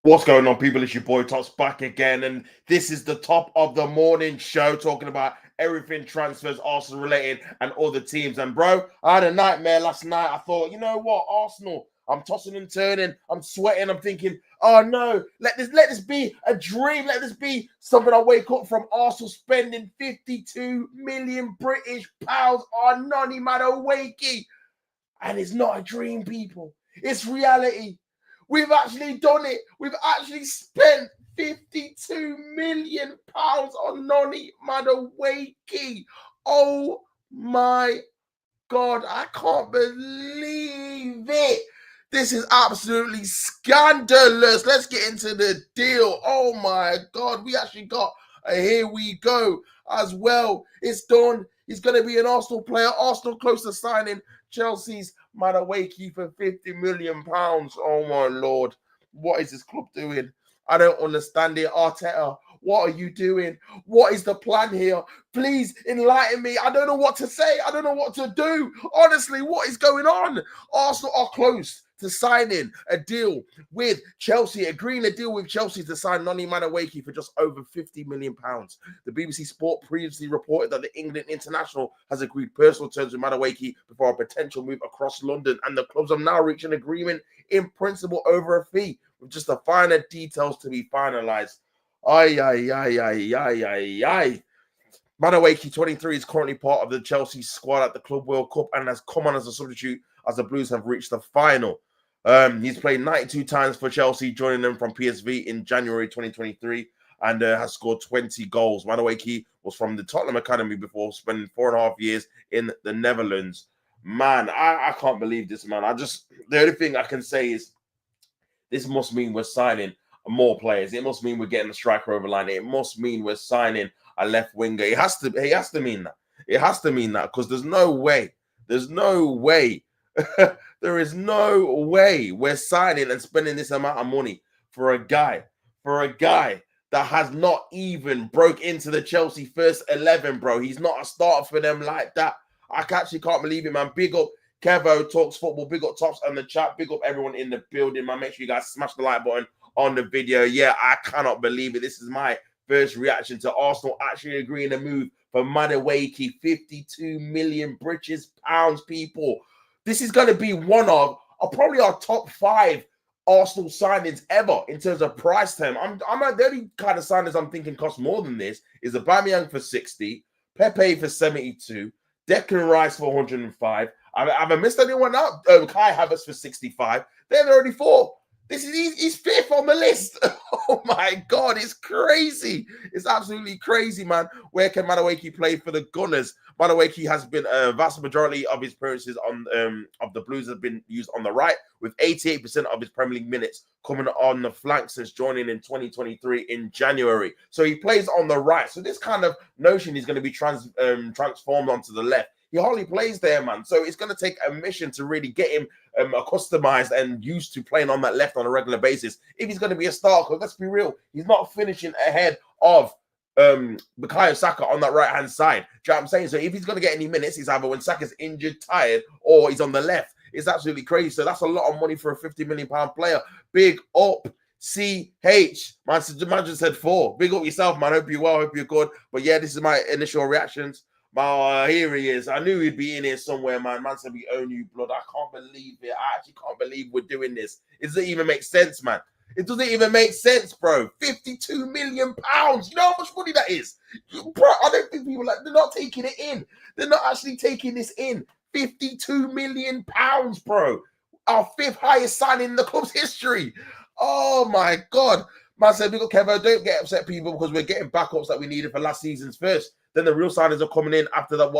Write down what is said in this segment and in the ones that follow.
What's going on, people? It's your boy Tots back again, and this is the top of the morning show talking about everything transfers, Arsenal related, and other teams. And bro, I had a nightmare last night. I thought, you know what, Arsenal. I'm tossing and turning. I'm sweating. I'm thinking, oh no, let this be a dream. Let this be something I wake up from. Arsenal spending 52 million British pounds on Noni Madueke, and it's not a dream, people. It's reality. We've actually done it. We've actually spent 52 million pounds on Noni Madueke. Oh my God, I can't believe it. This is absolutely scandalous. Let's get into the deal. Oh my God, we actually got a here we go as well. It's done. He's going to be an Arsenal player. Arsenal close to signing Chelsea's Madueke for 50 million pounds. Oh my Lord. What is this club doing? I don't understand it. Arteta, what are you doing? What is the plan here? Please enlighten me. I don't know what to say. I don't know what to do. Honestly, what is going on? Arsenal are close to signing a deal with Chelsea, agreeing a deal with Chelsea to sign Noni Madueke for just over 50 million pounds. The BBC Sport previously reported that the England international has agreed personal terms with Madueke before a potential move across London, and the clubs have now reached an agreement in principle over a fee, with just the finer details to be finalised. Madueke, 23, is currently part of the Chelsea squad at the Club World Cup and has come on as a substitute as the Blues have reached the final. He's played 92 times for Chelsea, joining them from PSV in January 2023, and has scored 20 goals. Madueke was from the Tottenham Academy before spending 4.5 years in the Netherlands. Man, I can't believe this, man. The only thing I can say is this must mean we're signing more players. It must mean we're getting a striker over line. It must mean we're signing a left winger. It has to mean that. It has to mean that, because there's no way. There is no way we're signing and spending this amount of money for a guy that has not even broke into the Chelsea first 11, bro. He's not a starter for them like that. I actually can't believe it, man. Big up Kevo Talks Football. Big up Tops on the chat. Big up everyone in the building, man. Make sure you guys smash the like button on the video. Yeah, I cannot believe it. This is my first reaction to Arsenal actually agreeing to move for Madueke, 52 million British pounds, people. This is going to be one of probably our top 5 Arsenal signings ever in terms of price term. The only kind of signings I'm thinking cost more than this is Aubameyang for 60, Pepe for 72, Declan Rice for 105. Have I missed anyone out? Kai Havertz for 65. They're already 4. He's 5th on the list. Oh my God, it's crazy. It's absolutely crazy, man. Where can Madueke play for the Gunners? Madueke has been a vast majority of his appearances on of the Blues have been used on the right, with 88% of his Premier League minutes coming on the flank since joining in 2023 in January. So he plays on the right. So this kind of notion is going to be transformed onto the left. He hardly plays there, man. So it's going to take a mission to really get him accustomed and used to playing on that left on a regular basis. If he's going to be a star, because let's be real, he's not finishing ahead of Bukayo Saka on that right-hand side. Do you know what I'm saying? So if he's going to get any minutes, he's either when Saka's injured, tired, or he's on the left. It's absolutely crazy. So that's a lot of money for a 50 million pound player. Big up CH. Man just said 4. Big up yourself, man. Hope you're well. Hope you're good. But yeah, this is my initial reactions. Here he is. I knew he'd be in here somewhere, man. Man said we own you, blood. I can't believe it. I actually can't believe we're doing this. It doesn't even make sense, man. It doesn't even make sense, bro. 52 million pounds. You know how much money that is? Bro, I don't think people they're not taking it in. They're not actually taking this in. 52 million pounds, bro. Our 5th highest signing in the club's history. Oh my God. Man said, big up Kevo, don't get upset, people, because we're getting backups that we needed for last season's first. Then the real signings are coming in after that.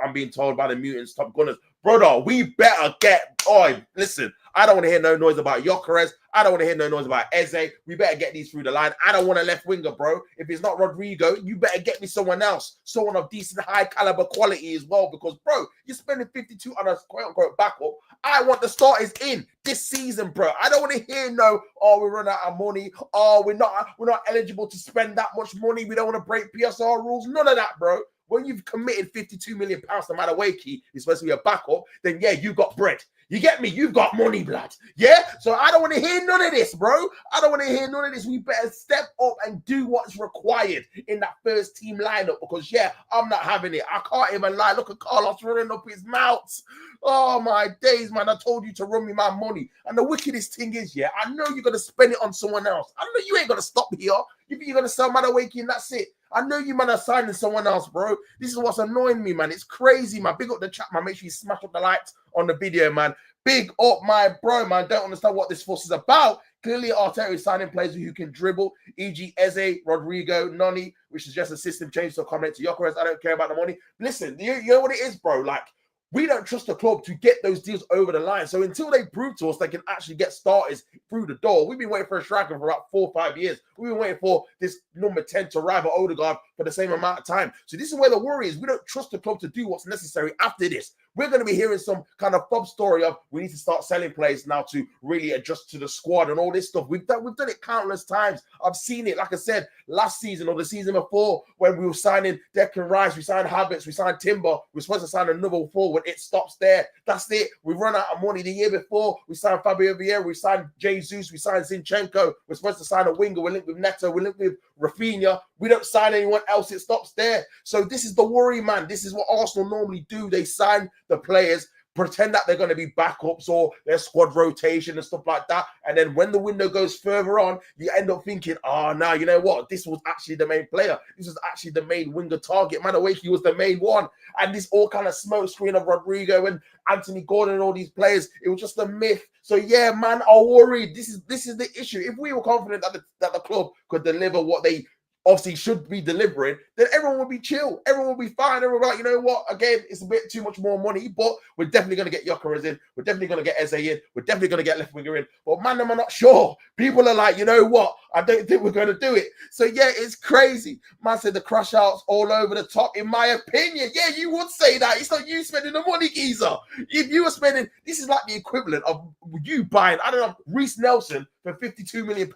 I'm being told by the Mutants, Top Gunners. Brother, we better get... Oh, listen, I don't want to hear no noise about Gyökeres. I don't want to hear no noise about Eze. We better get these through the line. I don't want a left winger, bro. If it's not Rodryo, you better get me someone else. Someone of decent, high caliber quality as well. Because, bro, you're spending 52 on a quote-unquote backup. I want the starters in this season, bro. I don't want to hear no, oh, we run out of money. Oh, we're not eligible to spend that much money. We don't want to break PSR rules. None of that, bro. When you've committed 52 million pounds to Madueke, he's supposed to be a backup, then yeah, you got bread. You get me? You've got money, blood. Yeah? So I don't want to hear none of this, bro. I don't want to hear none of this. We better step up and do what's required in that first team lineup because, yeah, I'm not having it. I can't even lie. Look at Carlos running up his mouth. Oh, my days, man. I told you to run me my money. And the wickedest thing is, yeah, I know you're going to spend it on someone else. I know you ain't going to stop here. You think you're going to sell MADUEKE and that's it. I know you, man, are signing someone else, bro. This is what's annoying me, man. It's crazy, man. Big up the chat, man. Make sure you smash up the likes on the video, man. Big up my bro, man. Don't understand what this fuss is about. Clearly, Arteta is signing players who can dribble, e.g. Eze, Rodryo, Noni, which is just a system change to accommodate to Gyökeres. I don't care about the money. Listen, you know what it is, bro? Like, we don't trust the club to get those deals over the line. So until they prove to us they can actually get starters through the door, we've been waiting for a striker for about 4 or 5 years. We've been waiting for this number 10 to rival Odegaard for the same amount of time. So this is where the worry is. We don't trust the club to do what's necessary after this. We're going to be hearing some kind of fob story of we need to start selling players now to really adjust to the squad and all this stuff. We've done it countless times. I've seen it, like I said, last season or the season before when we were signing Declan Rice, we signed Havertz, we signed Timber. We're supposed to sign another forward. It stops there. That's it. We run out of money. The year before, we signed Fabio Vieira, we signed Jesus, we signed Zinchenko. We're supposed to sign a winger. We're linked with Neto. We're linked with Rafinha. We don't sign anyone else. It stops there. So this is the worry, man. This is what Arsenal normally do. They sign the players, pretend that they're going to be backups or their squad rotation and stuff like that. And then when the window goes further on, you end up thinking, oh, now, you know what? This was actually the main player. This was actually the main winger target. MADUEKE was the main one. And this all kind of smoke screen of Rodryo and Anthony Gordon and all these players, it was just a myth. So, yeah, man, I'm worried. This is the issue. If we were confident that the club could deliver what they obviously should be delivering, then everyone will be chill. Everyone will be fine. Everyone will be like, you know what? Again, it's a bit too much more money, but we're definitely going to get Gyökeres in. We're definitely going to get Eze in. We're definitely going to get left winger in. But man, I'm not sure. People are like, you know what? I don't think we're going to do it. So yeah, it's crazy. Man said the crash outs all over the top, in my opinion. Yeah, you would say that. It's not you spending the money, geezer. If you were spending, this is like the equivalent of you buying, I don't know, Reece Nelson for £52 million,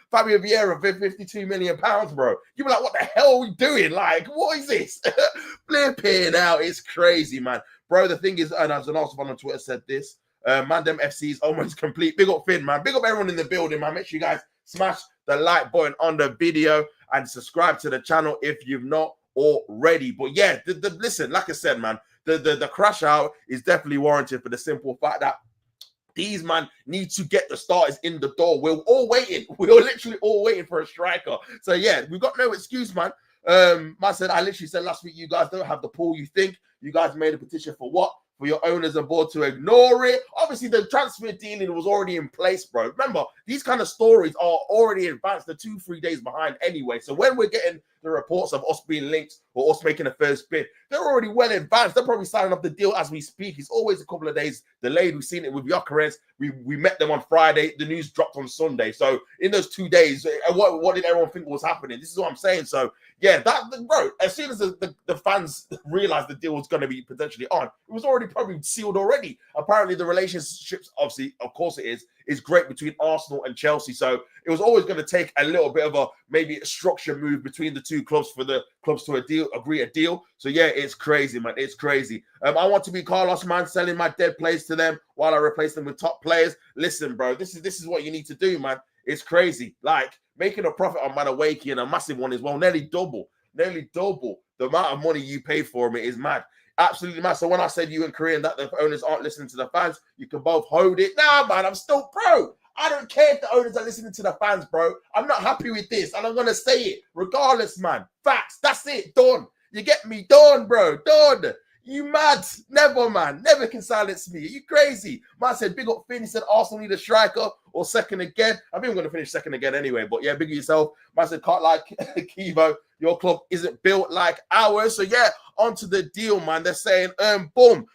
Fabio Vieira for £52 million, bro. You'd be like, what the hell are we doing? Like, what is this? Flipping out. It's crazy, man. Bro, the thing is, and as an Arsenal fan on Twitter said this, Mandem FC is almost complete. Big up Finn, man. Big up everyone in the building, man. Make sure you guys smash the like button on the video and subscribe to the channel if you've not already. But yeah, listen, like I said, man, the crash out is definitely warranted for the simple fact that these man need to get the starters in the door. We're all waiting. We're literally all waiting for a striker. So yeah, we've got no excuse, man. Man said, I literally said last week, you guys don't have the pool you think. You guys made a petition for what? For your owners and board to ignore it. Obviously, the transfer dealing was already in place, bro. Remember, these kind of stories are already advanced. They're 2-3 days behind anyway. So when we're getting the reports of us being linked or us making a first bid, they're already well advanced. They're probably signing up the deal as we speak. It's always a couple of days delayed. We've seen it with Gyökeres. We met them on Friday. The news dropped on Sunday. So in those 2 days, what did everyone think was happening? This is what I'm saying. So yeah, bro, as soon as the fans realized the deal was going to be potentially on, it was already probably sealed already. Apparently the relationships, obviously, of course it is great between Arsenal and Chelsea. So it was always going to take a little bit of a maybe a structure move between the two clubs for the clubs to agree a deal. So yeah, it's crazy, man. It's crazy. I want to be Carlos, man, selling my dead players to them while I replace them with top players. Listen, bro, this is what you need to do, man. It's crazy. Like making a profit on MADUEKE and a massive one as well, nearly double the amount of money you paid for him. It is mad. Absolutely mad. So when I said you and Korean that the owners aren't listening to the fans, you can both hold it. Nah, man, I'm still pro. I don't care if the owners are listening to the fans, bro. I'm not happy with this, and I'm going to say it regardless, man. Facts. That's it. Done. You get me? Done, bro. Done. You mad? Never, man. Never can silence me. Are you crazy? Man said, big up Finn. He said, Arsenal need a striker or second again. I think I'm going to finish second again anyway, but yeah, big yourself. Man said, can't like Kivo. Your club isn't built like ours. So yeah, onto the deal, man. They're saying, boom.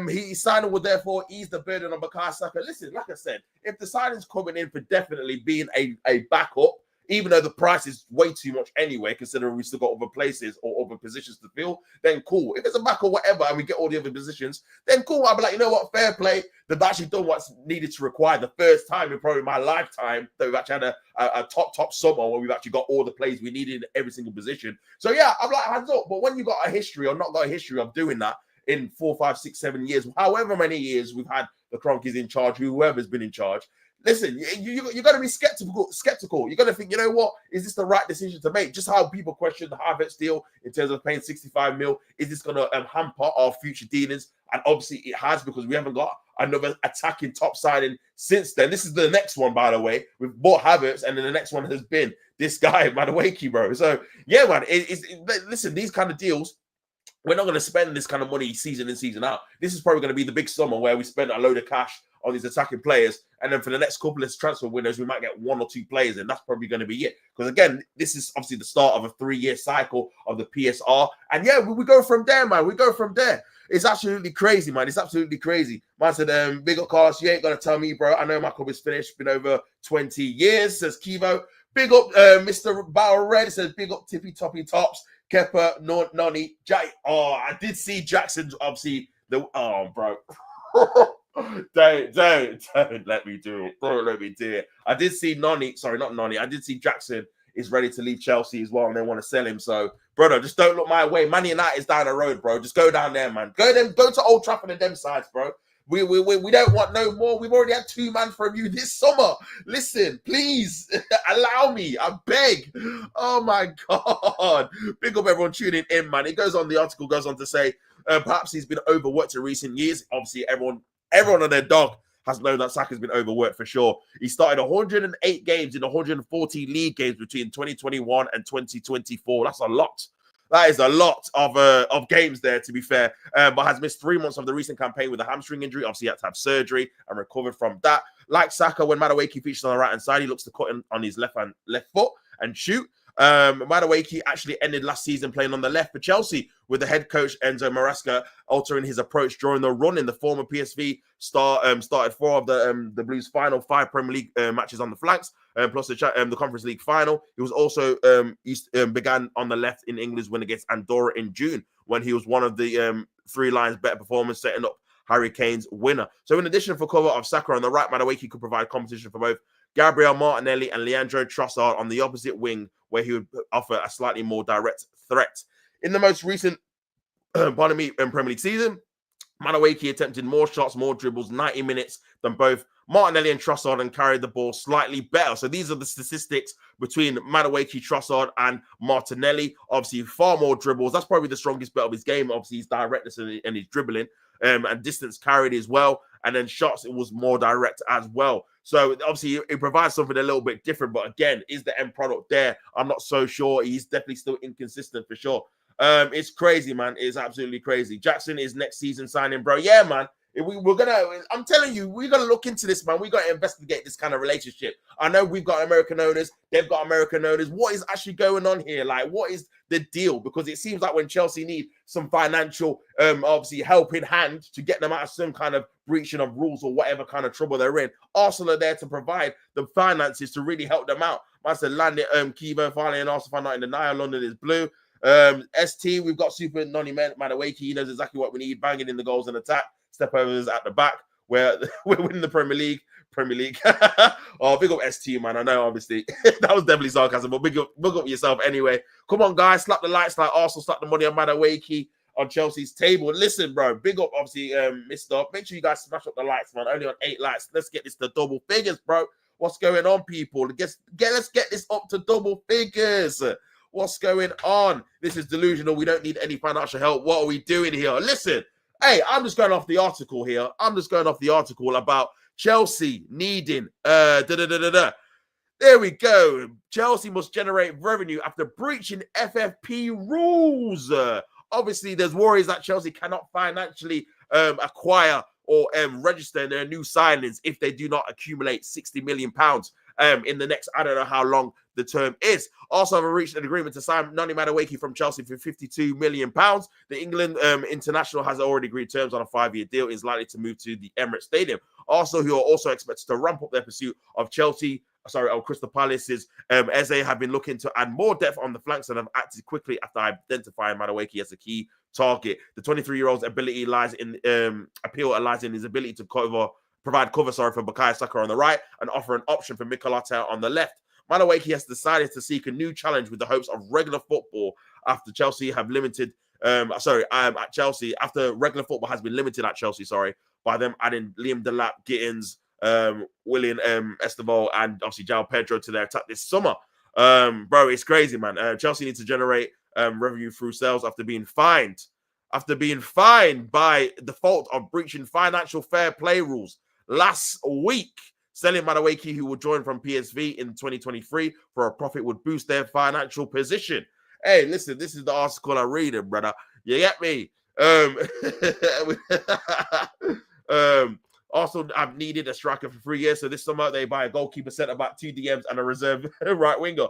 He signing will therefore ease the burden on Bukayo Saka. Listen, like I said, if the signing's coming in for definitely being a backup, even though the price is way too much anyway, considering we still got other places or other positions to fill, then cool. If it's a back or whatever and we get all the other positions, then cool. I'll be like, you know what, fair play. They've actually done what's needed to require the first time in probably my lifetime that we've actually had a top summer where we've actually got all the plays we needed in every single position. So yeah, I'm like, hands up. But when you got a history or not got a history of doing that, in 4, 5, 6, 7 years, however many years we've had the Cronkies in charge, whoever's been in charge. Listen, you're going to be skeptical. You're going to think, you know what? Is this the right decision to make? Just how people question the Havertz deal in terms of paying 65 mil. Is this going to hamper our future dealings? And obviously it has, because we haven't got another attacking top signing since then. This is the next one, by the way. We've bought Havertz, and then the next one has been this guy, Madueke, bro. So, yeah, man, listen, these kind of deals, we're not going to spend this kind of money season in, season out. This is probably going to be the big summer where we spend a load of cash on these attacking players. And then for the next couple of transfer windows, we might get 1 or 2 players, and that's probably going to be it. Because, again, this is obviously the start of a 3-year cycle of the PSR. And, yeah, we go from there, man. We go from there. It's absolutely crazy, man. It's absolutely crazy. Man said, big up, Carlos. You ain't going to tell me, bro. I know my club is finished. Been over 20 years, says Kivo. Big up, Mr. Battle Red. Says, big up, Tippy Toppy Tops. Kepa, Noni, Jack. Oh, I did see Jackson, obviously. Oh, bro. Don't let me do it. Don't let me do it. I did see Noni. Sorry, not Noni. I did see Jackson is ready to leave Chelsea as well, and they want to sell him. So, brother, just don't look my way. Man United's down the road, bro. Just go down there, man. Go to Old Trafford and them sides, bro. We don't want no more. We've already had 2 man from you this summer. Listen, please allow me. I beg. Oh my God. Big up everyone tuning in, man. It goes on. The article goes on to say perhaps he's been overworked in recent years. Obviously, everyone on their dog has known that Saka's been overworked for sure. He started 108 games in 140 league games between 2021 and 2024. That's a lot. That is a lot of games there, to be fair. But has missed 3 months of the recent campaign with a hamstring injury. Obviously, he had to have surgery and recovered from that. Like Saka, when Madueke features on the right-hand side, he looks to cut in on his left foot and shoot. Madueke actually ended last season playing on the left for Chelsea, with the head coach Enzo Maresca altering his approach during the run in. The former PSV star started 4 of the Blues' final 5 Premier League matches on the flanks, plus the Conference League final. He was also began on the left in England's win against Andorra in June, when he was one of the 3 lines better performers, setting up Harry Kane's winner. So in addition for cover of Saka on the right, Madueke could provide competition for both Gabriel Martinelli and Leandro Trossard on the opposite wing, where he would offer a slightly more direct threat. In the most recent Premier League season, Madueke attempted more shots, more dribbles, 90 minutes than both Martinelli and Trossard, and carried the ball slightly better. So these are the statistics between Madueke, Trossard, and Martinelli. Obviously, far more dribbles. That's probably the strongest bit of his game. Obviously, his directness and his dribbling, and distance carried as well. And then shots, it was more direct as well. So obviously, it provides something a little bit different. But again, is the end product there? I'm not so sure. He's definitely still inconsistent for sure. It's crazy, man. It's absolutely crazy. Jackson is next season signing, bro. Yeah, man. I'm telling you, we're gonna look into this, man. We got to investigate this kind of relationship. I know we've got American owners, they've got American owners. What is actually going on here? Like, what is the deal? Because it seems like when Chelsea need some financial, obviously helping hand to get them out of some kind of breaching of rules or whatever kind of trouble they're in, Arsenal are there to provide the finances to really help them out. Man said, land it, Kivo, finally, and Arsenal fan not in denial. London is blue. ST, we've got Super Noni Madueke. He knows exactly what we need, banging in the goals and attack. Step overs at the back, where we're winning the Premier League. Oh, big up ST, man. I know, obviously, that was definitely sarcasm, but big up yourself anyway. Come on, guys, slap the lights like Arsenal slap the money on Madueke on Chelsea's table. Listen, bro, big up, obviously, Mr. Make sure you guys smash up the lights, man. Only on 8 lights. Let's get this to double figures, bro. What's going on, people? Let's get this up to double figures. What's going on? This is delusional. We don't need any financial help. What are we doing here? Listen. Hey, I'm just going off the article here. I'm just going off the article about Chelsea needing There we go. Chelsea must generate revenue after breaching FFP rules. Obviously, there's worries that Chelsea cannot financially acquire or register their new signings if they do not accumulate £60 million in the next, I don't know how long the term is. Also, have reached an agreement to sign Noni Madueke from Chelsea for £52 million. The England international has already agreed terms on a 5-year deal. Is likely to move to the Emirates Stadium. Also, who are also expected to ramp up their pursuit of Crystal Palace's Eze have been looking to add more depth on the flanks and have acted quickly after identifying Madueke as a key target. The 23-year-old's ability lies in his ability to provide cover for Bukayo Saka on the right and offer an option for Mikel Arteta on the left. Madueke has decided to seek a new challenge with the hopes of regular football after Chelsea have limited at Chelsea, after regular football has been limited at Chelsea, by them adding Liam Delap, Gittins, William Estevao, and obviously João Pedro to their attack this summer. Bro, it's crazy, man. Chelsea needs to generate revenue through sales after being fined by default of breaching financial fair play rules last week. Selling MADUEKE, who will join from PSV in 2023 for a profit, would boost their financial position. Hey, listen, this is the article I'm reading, brother. You get me? Arsenal have needed a striker for 3 years, so this summer they buy a goalkeeper, centre back, 2 DMs, and a reserve right winger.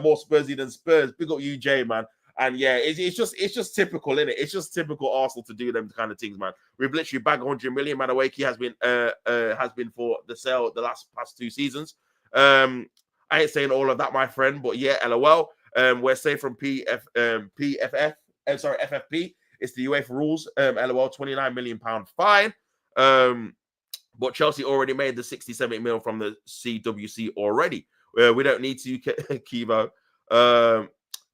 More Spursy than Spurs. Big up UJ, man. And yeah, it's just typical, innit? It's just typical Arsenal to do them kind of things, man. We've literally bagged 100 million. MADUEKE has been for the sale the past 2 seasons. I ain't saying all of that, my friend, but yeah, LOL. We're safe from FFP. It's the UEFA rules. LOL, £29 million fine. But Chelsea already made the 60-70 mil from the CWC already. We don't need to, Kivo.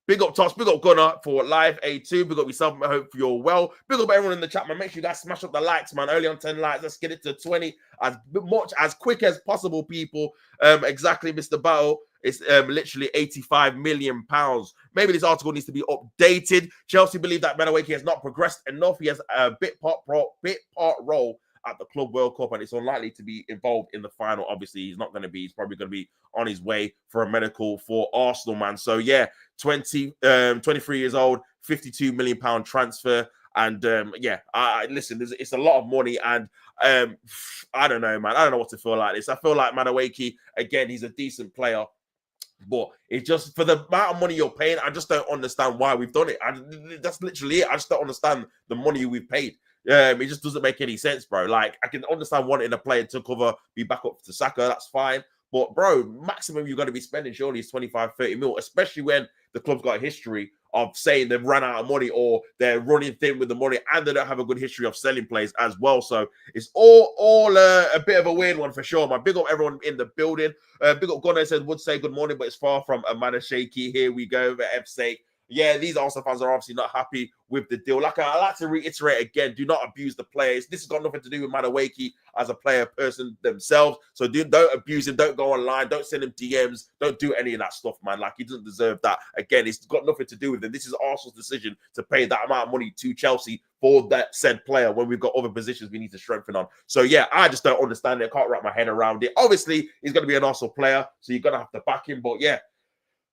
Big up Toss, big up Gunnar for live A2. Big up yourself, I hope you're well. Big up everyone in the chat, man. Make sure you guys smash up the likes, man. Early on 10 likes. Let's get it to 20 as quick as possible, people. Exactly, Mr. Battle. It's literally £85 million. Maybe this article needs to be updated. Chelsea believe that MADUEKE has not progressed enough. He has a bit part role at the Club World Cup, and it's unlikely to be involved in the final. Obviously, he's not going to be. He's probably going to be on his way for a medical for Arsenal, man. So, yeah, 23 years old, £52 million transfer. And, listen, it's a lot of money. And I don't know, man. I don't know what to feel like this. I feel like MADUEKE, again, he's a decent player. But it's just for the amount of money you're paying, I just don't understand why we've done it. That's literally it. I just don't understand the money we've paid. It just doesn't make any sense, bro. Like, I can understand wanting a player to be back up to Saka. That's fine. But, bro, maximum you're going to be spending surely is 25, 30 mil, especially when the club's got a history of saying they've run out of money or they're running thin with the money and they don't have a good history of selling players as well. So it's all a bit of a weird one for sure, man. Big up everyone in the building. Big up Gunnar says, would say good morning, but it's far from a man of shaky. Here we go, for F's sake. Yeah, these Arsenal fans are obviously not happy with the deal. Like I like to reiterate again, do not abuse the players. This has got nothing to do with MADUEKE as a player person themselves. So don't abuse him. Don't go online. Don't send him DMs. Don't do any of that stuff, man. Like, he doesn't deserve that. Again, it's got nothing to do with him. This is Arsenal's decision to pay that amount of money to Chelsea for that said player when we've got other positions we need to strengthen on. So, yeah, I just don't understand it. I can't wrap my head around it. Obviously, he's going to be an Arsenal player, so you're going to have to back him. But, yeah.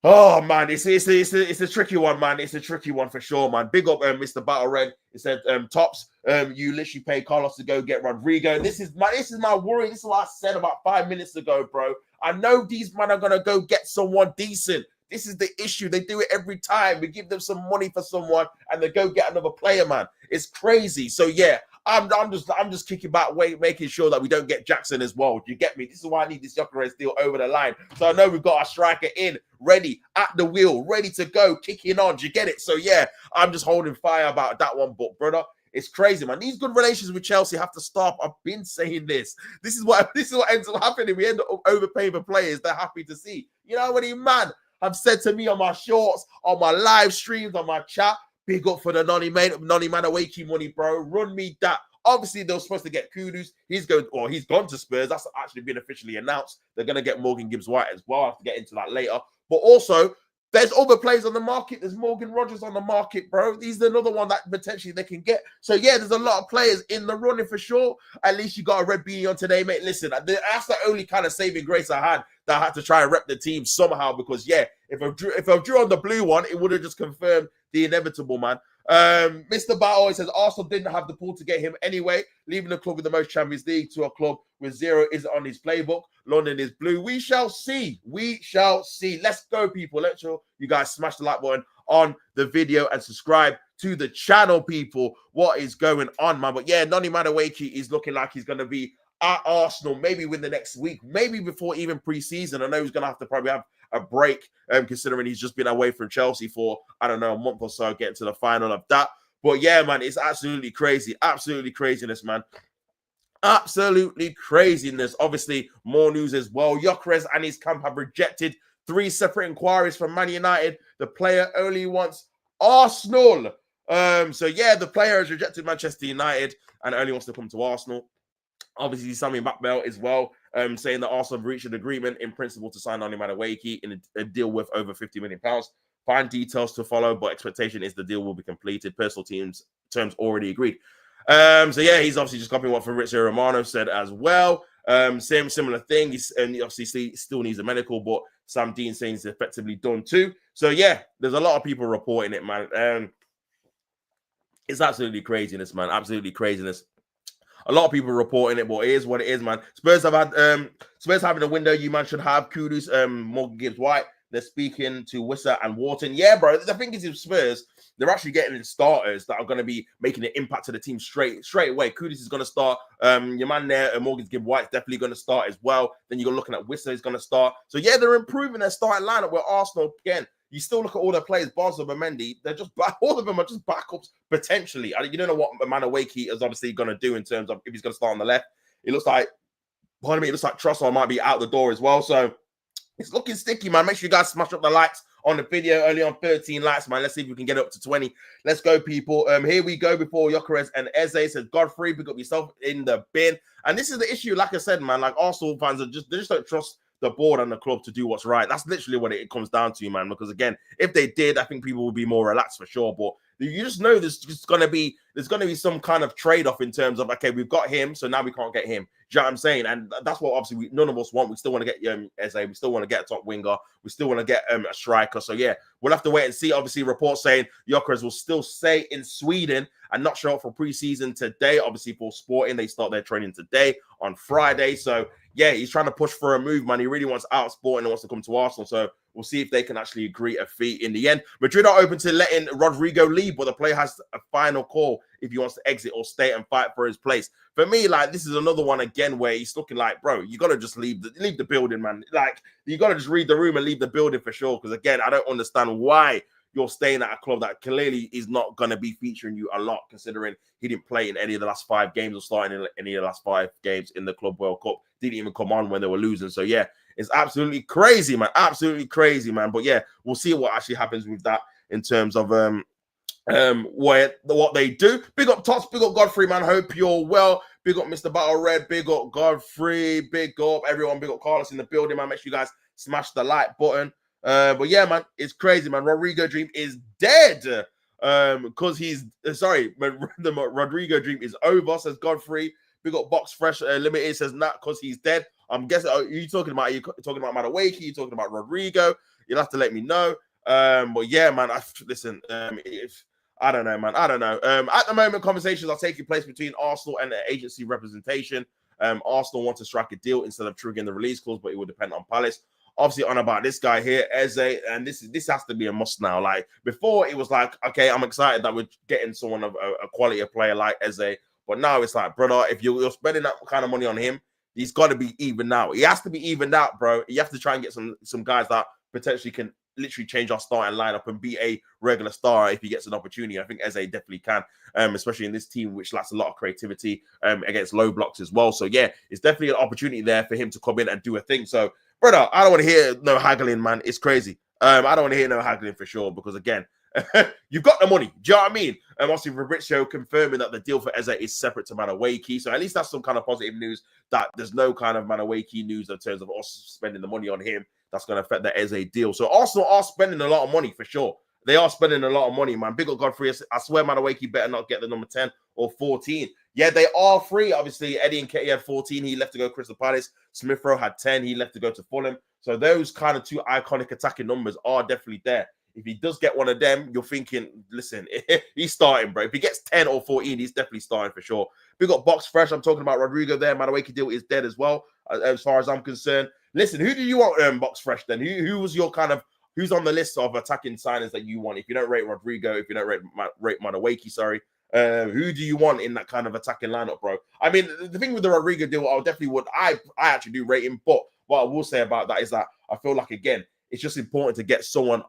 Oh, man, it's a tricky one, man. It's a tricky one for sure, man. Big up Mr. Battle Red. It said, Tops, you literally paid Carlos to go get Rodryo. This is my worry. This is what I said about 5 minutes ago, bro. I know these men are going to go get someone decent. This is the issue. They do it every time. We give them some money for someone and they go get another player, man. It's crazy. So, yeah, I'm just kicking back, making sure that we don't get Jackson as well. You get me? This is why I need this Gyökeres deal over the line. So I know we've got our striker in, ready, at the wheel, ready to go, kicking on. Do you get it? So yeah, I'm just holding fire about that one. But brother, it's crazy, man. These good relations with Chelsea have to stop. I've been saying this. This is what ends up happening. We end up overpaying for players they're happy to see. You know what I mean, man? Have said to me on my shorts, on my live streams, on my chat, big up for the Noni MADUEKE money, bro. Run me that. Obviously, they were supposed to get Kudus. He's gone to Spurs. That's actually been officially announced. They're going to get Morgan Gibbs-White as well. I'll have to get into that later. But also, there's other players on the market. There's Morgan Rogers on the market, bro. He's another one that potentially they can get. So, yeah, there's a lot of players in the running for sure. At least you got a red beanie on today, mate. Listen, that's the only kind of saving grace I had, that I had to try and rep the team somehow because, yeah, if I drew on the blue one, it would have just confirmed the inevitable, man. Mr. Battle says Arsenal didn't have the pull to get him anyway. Leaving the club with the most Champions League to a club with 0 isn't on his playbook. London is blue. We shall see. We shall see. Let's go, people. Let's sure you guys smash the like button on the video and subscribe to the channel, people. What is going on, man? But yeah, Noni MADUEKE is looking like he's going to be at Arsenal maybe within the next week, maybe before even pre-season. I know he's going to have to probably have a break, considering he's just been away from Chelsea for, I don't know, a month or so, getting to the final of that. But yeah, man, it's absolutely crazy. Absolutely craziness, man. Absolutely craziness. Obviously, more news as well. Gyökeres and his camp have rejected 3 separate inquiries from Man United. The player only wants Arsenal. So yeah, the player has rejected Manchester United and only wants to come to Arsenal. Obviously, Sammy Backbell as well, saying that Arsenal have reached an agreement in principle to sign Only Madueke in a deal worth over £50 million. Fine details to follow, but expectation is the deal will be completed. Personal terms already agreed. So yeah, he's obviously just copying what Fabrizio Romano said as well. Similar thing. And he obviously still needs a medical, but Sam Dean saying it's effectively done too. So yeah, there's a lot of people reporting it, man. It's absolutely craziness, man. Absolutely craziness. A lot of people reporting it, but it is what it is, man. Spurs having a window you man should have. Kudus, Morgan Gibbs White. They're speaking to Wissa and Wharton. Yeah, bro. The thing is with Spurs, they're actually getting in starters that are going to be making an impact to the team straight away. Kudus is going to start. Your man there, Morgan Gibbs White's definitely going to start as well. Then you're looking at Wissa is going to start. So yeah, they're improving their starting lineup with Arsenal again. You still look at all the players, Barnes and Mendy, they're just all of them are just backups potentially. You don't know what Madueke is obviously going to do in terms of if he's going to start on the left. It looks like, pardon me, it looks like Trossard might be out the door as well. So it's looking sticky, man. Make sure you guys smash up the likes on the video. Early on 13 likes, man. Let's see if we can get it up to 20. Let's go, people. Here we go before Gyökeres and Eze says, Godfrey, pick up yourself in the bin. And this is the issue, like I said, man. Like Arsenal fans they just don't trust the board and the club to do what's right. That's literally what it comes down to, man. Because again, if they did, I think people would be more relaxed for sure. But you just know there's going to be some kind of trade-off in terms of, okay, we've got him, so now we can't get him. Do you know what I'm saying? And that's what obviously none of us want. We still want to get Eze. We still want to get a top winger. We still want to get a striker. So yeah, we'll have to wait and see. Obviously, reports saying Gyökeres will still stay in Sweden and not show up for preseason today. Obviously, for Sporting, they start their training today on Friday. So yeah, he's trying to push for a move, man. He really wants out of Sporting and wants to come to Arsenal. So we'll see if they can actually agree a fee in the end. Madrid are open to letting Rodryo leave, but the player has a final call if he wants to exit or stay and fight for his place. For me, like, this is another one again where he's looking like, bro, you got to just leave the building, man. Like, you got to just read the room and leave the building for sure. Because again, I don't understand why you're staying at a club that clearly is not going to be featuring you a lot, considering he didn't play in any of the last 5 games or starting in any of the last 5 games in the Club World Cup. Didn't even come on when they were losing. So yeah, it's absolutely crazy, man. Absolutely crazy, man. But yeah, we'll see what actually happens with that in terms of what they do. Big up Tots, big up Godfrey, man. Hope you're well. Big up Mr. Battle Red, big up Godfrey, big up everyone, big up Carlos in the building, man. Make sure you guys smash the like button. But yeah, man, it's crazy, man. Rodryo dream is dead. Because he's sorry, the Rodryo dream is over, says Godfrey. Big up Box Fresh Limited says not because he's dead. I'm guessing are you talking about Madueke? You talking about Rodryo? You'll have to let me know. But yeah, man, listen, if I don't know, man. I don't know. At the moment, conversations are taking place between Arsenal and the agency representation. Arsenal want to strike a deal instead of triggering the release clause, but it will depend on Palace. Obviously, on about this guy here, Eze, and this has to be a must now. Like before, it was like, okay, I'm excited that we're getting someone of a quality player like Eze, but now it's like, brother, if you're spending that kind of money on him, he's got to be even out. He has to be evened out, bro. You have to try and get some guys that potentially can literally change our starting lineup and be a regular star if he gets an opportunity. I think Eze definitely can, especially in this team, which lacks a lot of creativity against low blocks as well. So yeah, it's definitely an opportunity there for him to come in and do a thing. So, brother, I don't want to hear no haggling, man. It's crazy. I don't want to hear no haggling for sure, because again, you've got the money. Do you know what I mean? Obviously, Fabrizio confirming that the deal for Eze is separate to Madueke. So at least that's some kind of positive news, that there's no kind of Madueke news in terms of us spending the money on him that's going to affect the Eze deal. So Arsenal are spending a lot of money for sure. They are spending a lot of money, man. Big up Godfrey. I swear Madueke better not get the number 10 or 14. Yeah, they are free. Obviously, Eddie Nketiah had 14. He left to go to Crystal Palace. Smith Rowe had 10. He left to go to Fulham. So those kind of 2 iconic attacking numbers are definitely there. If he does get one of them, you're thinking, listen, he's starting, bro. If he gets 10 or 14, he's definitely starting for sure. Big up Box Fresh. I'm talking about Rodryo there. Madueke deal is dead as well, as far as I'm concerned. Listen, who do you want, Box Fresh, then? Who was your kind of, who's on the list of attacking signings that you want? If you don't rate Rodryo, if you don't rate Madueke, sorry, who do you want in that kind of attacking lineup, bro? I mean, the thing with the Rodryo deal, I actually do rate him, but what I will say about that is that I feel like, again, it's just important to get someone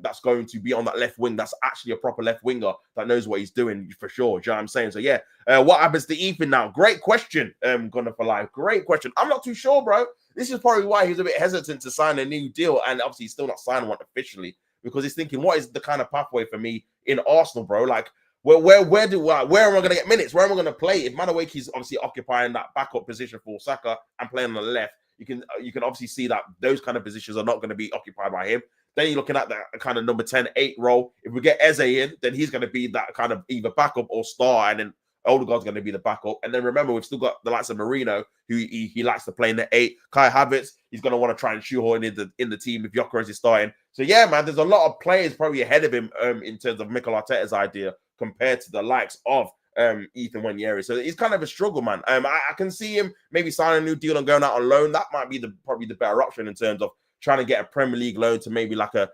that's going to be on that left wing that's actually a proper left winger that knows what he's doing for sure. Do you know what I'm saying? So, yeah, what happens to Ethan now? Great question, Gunnar for Life. Great question. I'm not too sure, bro. This is probably why he's a bit hesitant to sign a new deal, and obviously he's still not signed one officially, because he's thinking, what is the kind of pathway for me in Arsenal, bro? Like, Where am I going to get minutes? Where am I going to play? If Madueke's obviously occupying that backup position for Saka and playing on the left, you can obviously see that those kind of positions are not going to be occupied by him. Then you're looking at that kind of number 10, 8 role. If we get Eze in, then he's going to be that kind of either backup or star, and then Odegaard's going to be the backup. And then remember, we've still got the likes of Marino, who he likes to play in the 8. Kai Havertz, he's going to want to try and shoehorn in the team if Gyökeres is starting. So yeah, man, there's a lot of players probably ahead of him in terms of Mikel Arteta's idea compared to the likes of Ethan Nwaneri. So it's kind of a struggle, man. I can see him maybe signing a new deal and going out on loan. That might be probably the better option in terms of trying to get a Premier League loan to maybe like a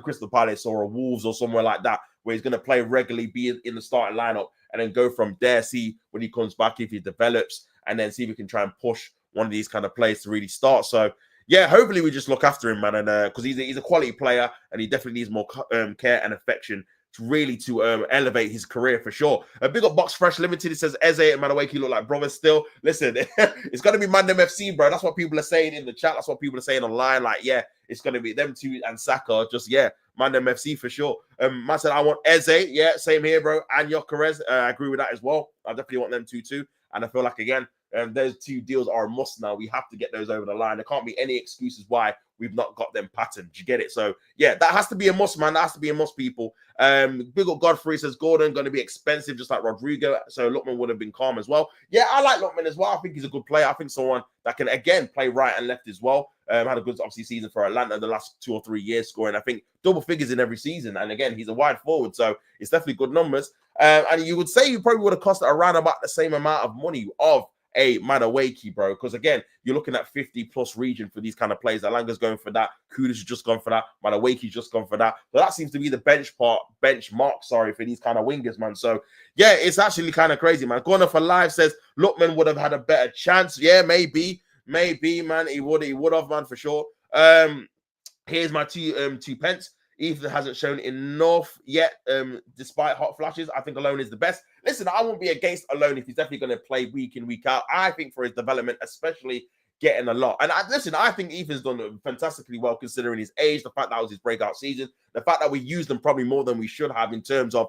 Crystal Palace or a Wolves or somewhere like that, where he's going to play regularly, be in the starting lineup, and then go from there, see when he comes back if he develops, and then see if we can try and push one of these kind of players to really start. So yeah, hopefully we just look after him, man, and because he's a quality player and he definitely needs more care and affection to elevate his career for sure. A big up Box Fresh Limited. It says Eze and Madueke look like brothers still. Listen, it's gonna be Mandem FC, bro. That's what people are saying in the chat. That's what people are saying online. Like, yeah, it's gonna be them two and Saka. Just Mandem FC for sure. Man said I want Eze. Yeah, same here, bro. And Gyökeres. I agree with that as well. I definitely want them two too. And I feel like again, those two deals are a must now. We have to get those over the line. There can't be any excuses why we've not got them patterned. You get it? So yeah, that has to be a must, man. That has to be a must, people. Big up Godfrey says Gordon going to be expensive, just like Rodryo. So Lookman would have been calm as well. Yeah, I like Lookman as well. I think he's a good player. I think someone that can again play right and left as well. Had a good obviously season for Atlanta the last 2 or 3 years, scoring I think double figures in every season. And again, he's a wide forward, so it's definitely good numbers. And you would say you probably would have cost around about the same amount of money of a Madueke, bro, because again, you're looking at 50+ region for these kind of players. Alanga's going for that. Kudus has just gone for that. Madueke's just gone for that. So that seems to be the benchmark, for these kind of wingers, man. So yeah, it's actually kind of crazy, man. Going for live says Lookman would have had a better chance. Yeah, maybe, man. He would have, man, for sure. Here's my two pence. Ethan hasn't shown enough yet, despite hot flashes. I think Alone is the best. Listen, I won't be against Alone if he's definitely going to play week in, week out. I think for his development, especially getting a lot. And I think Ethan's done fantastically well considering his age, the fact that was his breakout season, the fact that we used him probably more than we should have in terms of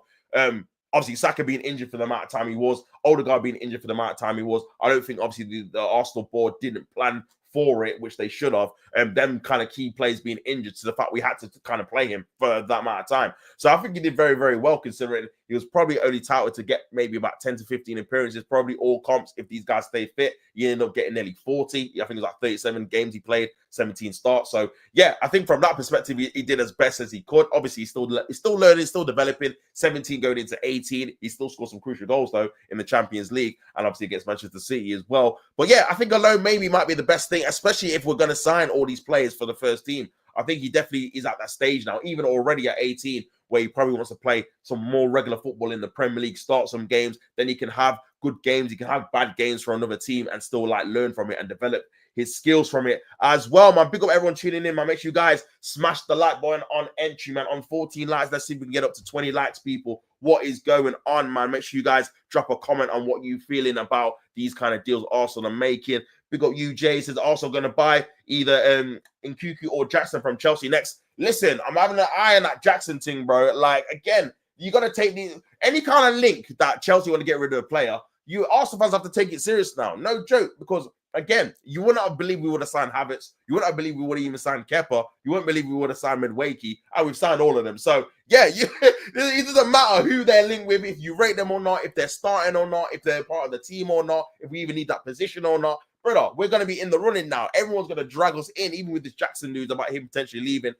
obviously Saka being injured for the amount of time he was, Odegaard being injured for the amount of time he was. I don't think obviously the Arsenal board didn't plan for it, which they should have, them kind of key players being injured to the fact we had to kind of play him for that amount of time. So I think he did very, very well considering he was probably only touted to get maybe about 10 to 15 appearances, probably all comps. If these guys stay fit, he ended up getting nearly 40. I think it was like 37 games he played, 17 starts. So yeah, I think from that perspective, he did as best as he could. Obviously, he's still learning, still developing. 17 going into 18. He still scored some crucial goals though in the Champions League and obviously against Manchester City as well. But yeah, I think Alone maybe might be the best thing, especially if we're going to sign all these players for the first team. I think he definitely is at that stage now, even already at 18, where he probably wants to play some more regular football in the Premier League, start some games, then he can have good games, he can have bad games for another team and still like learn from it and develop his skills from it as well, man. Big up everyone tuning in, man. Make sure you guys smash the like button on entry, man. On 14 likes, let's see if we can get up to 20 likes, people. What is going on, man? Make sure you guys drop a comment on what you feeling about these kind of deals Arsenal are making. Big up UJ says also going to buy either Nkunku or Jackson from Chelsea next. Listen, I'm having an eye on that Jackson thing, bro. Like, again, you got to take any kind of link that Chelsea want to get rid of a player. You Arsenal fans have to take it serious now. No joke, because again, you wouldn't have believed we would have signed Havertz. You wouldn't have believed we would have even signed Kepa. You wouldn't believe we would have signed Madueke. And we've signed all of them. So, yeah, it doesn't matter who they're linked with, if you rate them or not, if they're starting or not, if they're part of the team or not, if we even need that position or not. Brother, we're going to be in the running now. Everyone's going to drag us in, even with this Jackson news about him potentially leaving.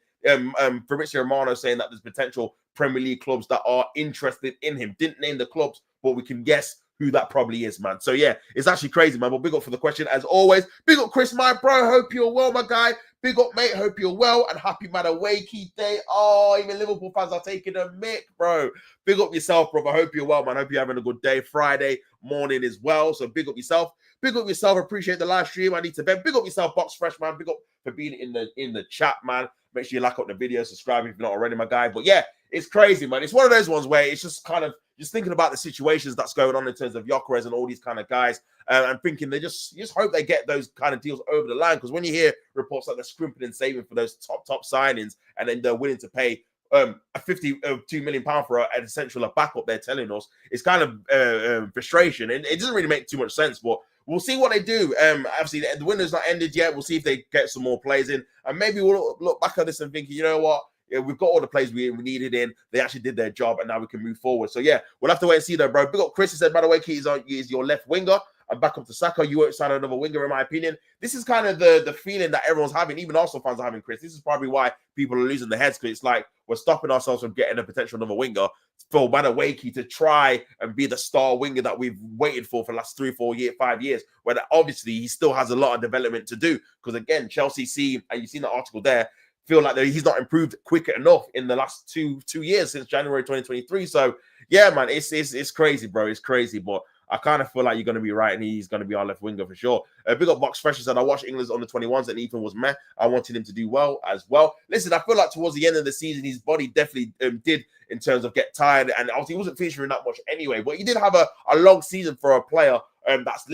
Fabrizio Romano saying that there's potential Premier League clubs that are interested in him. Didn't name the clubs, but we can guess who that probably is, man. So yeah, it's actually crazy, man. But big up for the question as always. Big up Chris, my bro. Hope you're well, my guy. Big up, mate. Hope you're well and happy Madueke day. Oh, even Liverpool fans are taking a mick, bro. Big up yourself, bro. I hope you're well, man. Hope you're having a good day. Friday morning as well. So big up yourself. Big up yourself. Appreciate the live stream. I need to bed. Big up yourself, Box Fresh, man. Big up for being in the chat, man. Make sure you like up the video, subscribe if you're not already, my guy. But yeah, it's crazy, man. It's one of those ones where it's just kind of just thinking about the situations that's going on in terms of Gyökeres and all these kind of guys, and thinking they just hope they get those kind of deals over the line. Because when you hear reports like they're scrimping and saving for those top signings, and then they're willing to pay a 52 million pound for an essential backup. They're telling us it's kind of frustration, and it doesn't really make too much sense. But we'll see what they do. Obviously, the window's not ended yet. We'll see if they get some more players in, and maybe we'll look back at this and think, you know what? Yeah, we've got all the players we needed in. They actually did their job, and now we can move forward. So yeah, we'll have to wait and see though, bro. Big up Chris. He said, by the way, Key is your left winger. And back up to Saka. You won't sign another winger, in my opinion. This is kind of the feeling that everyone's having, even Arsenal fans are having, Chris. This is probably why people are losing their heads, because it's like we're stopping ourselves from getting a potential another winger for Madueke to try and be the star winger that we've waited for the last 3, 4 years, 5 years, when obviously he still has a lot of development to do. Because again, Chelsea see, and you've seen the article there, feel like he's not improved quick enough in the last two years since January 2023. So yeah, man, it's crazy, bro. It's crazy, but I kind of feel like you're going to be right, and he's going to be our left winger for sure. Big up Box Fresh said, I watched England's under 21s, and Ethan was meh. I wanted him to do well as well. Listen, I feel like towards the end of the season, his body definitely did in terms of get tired, and obviously he wasn't featuring that much anyway, but he did have a long season for a player. That's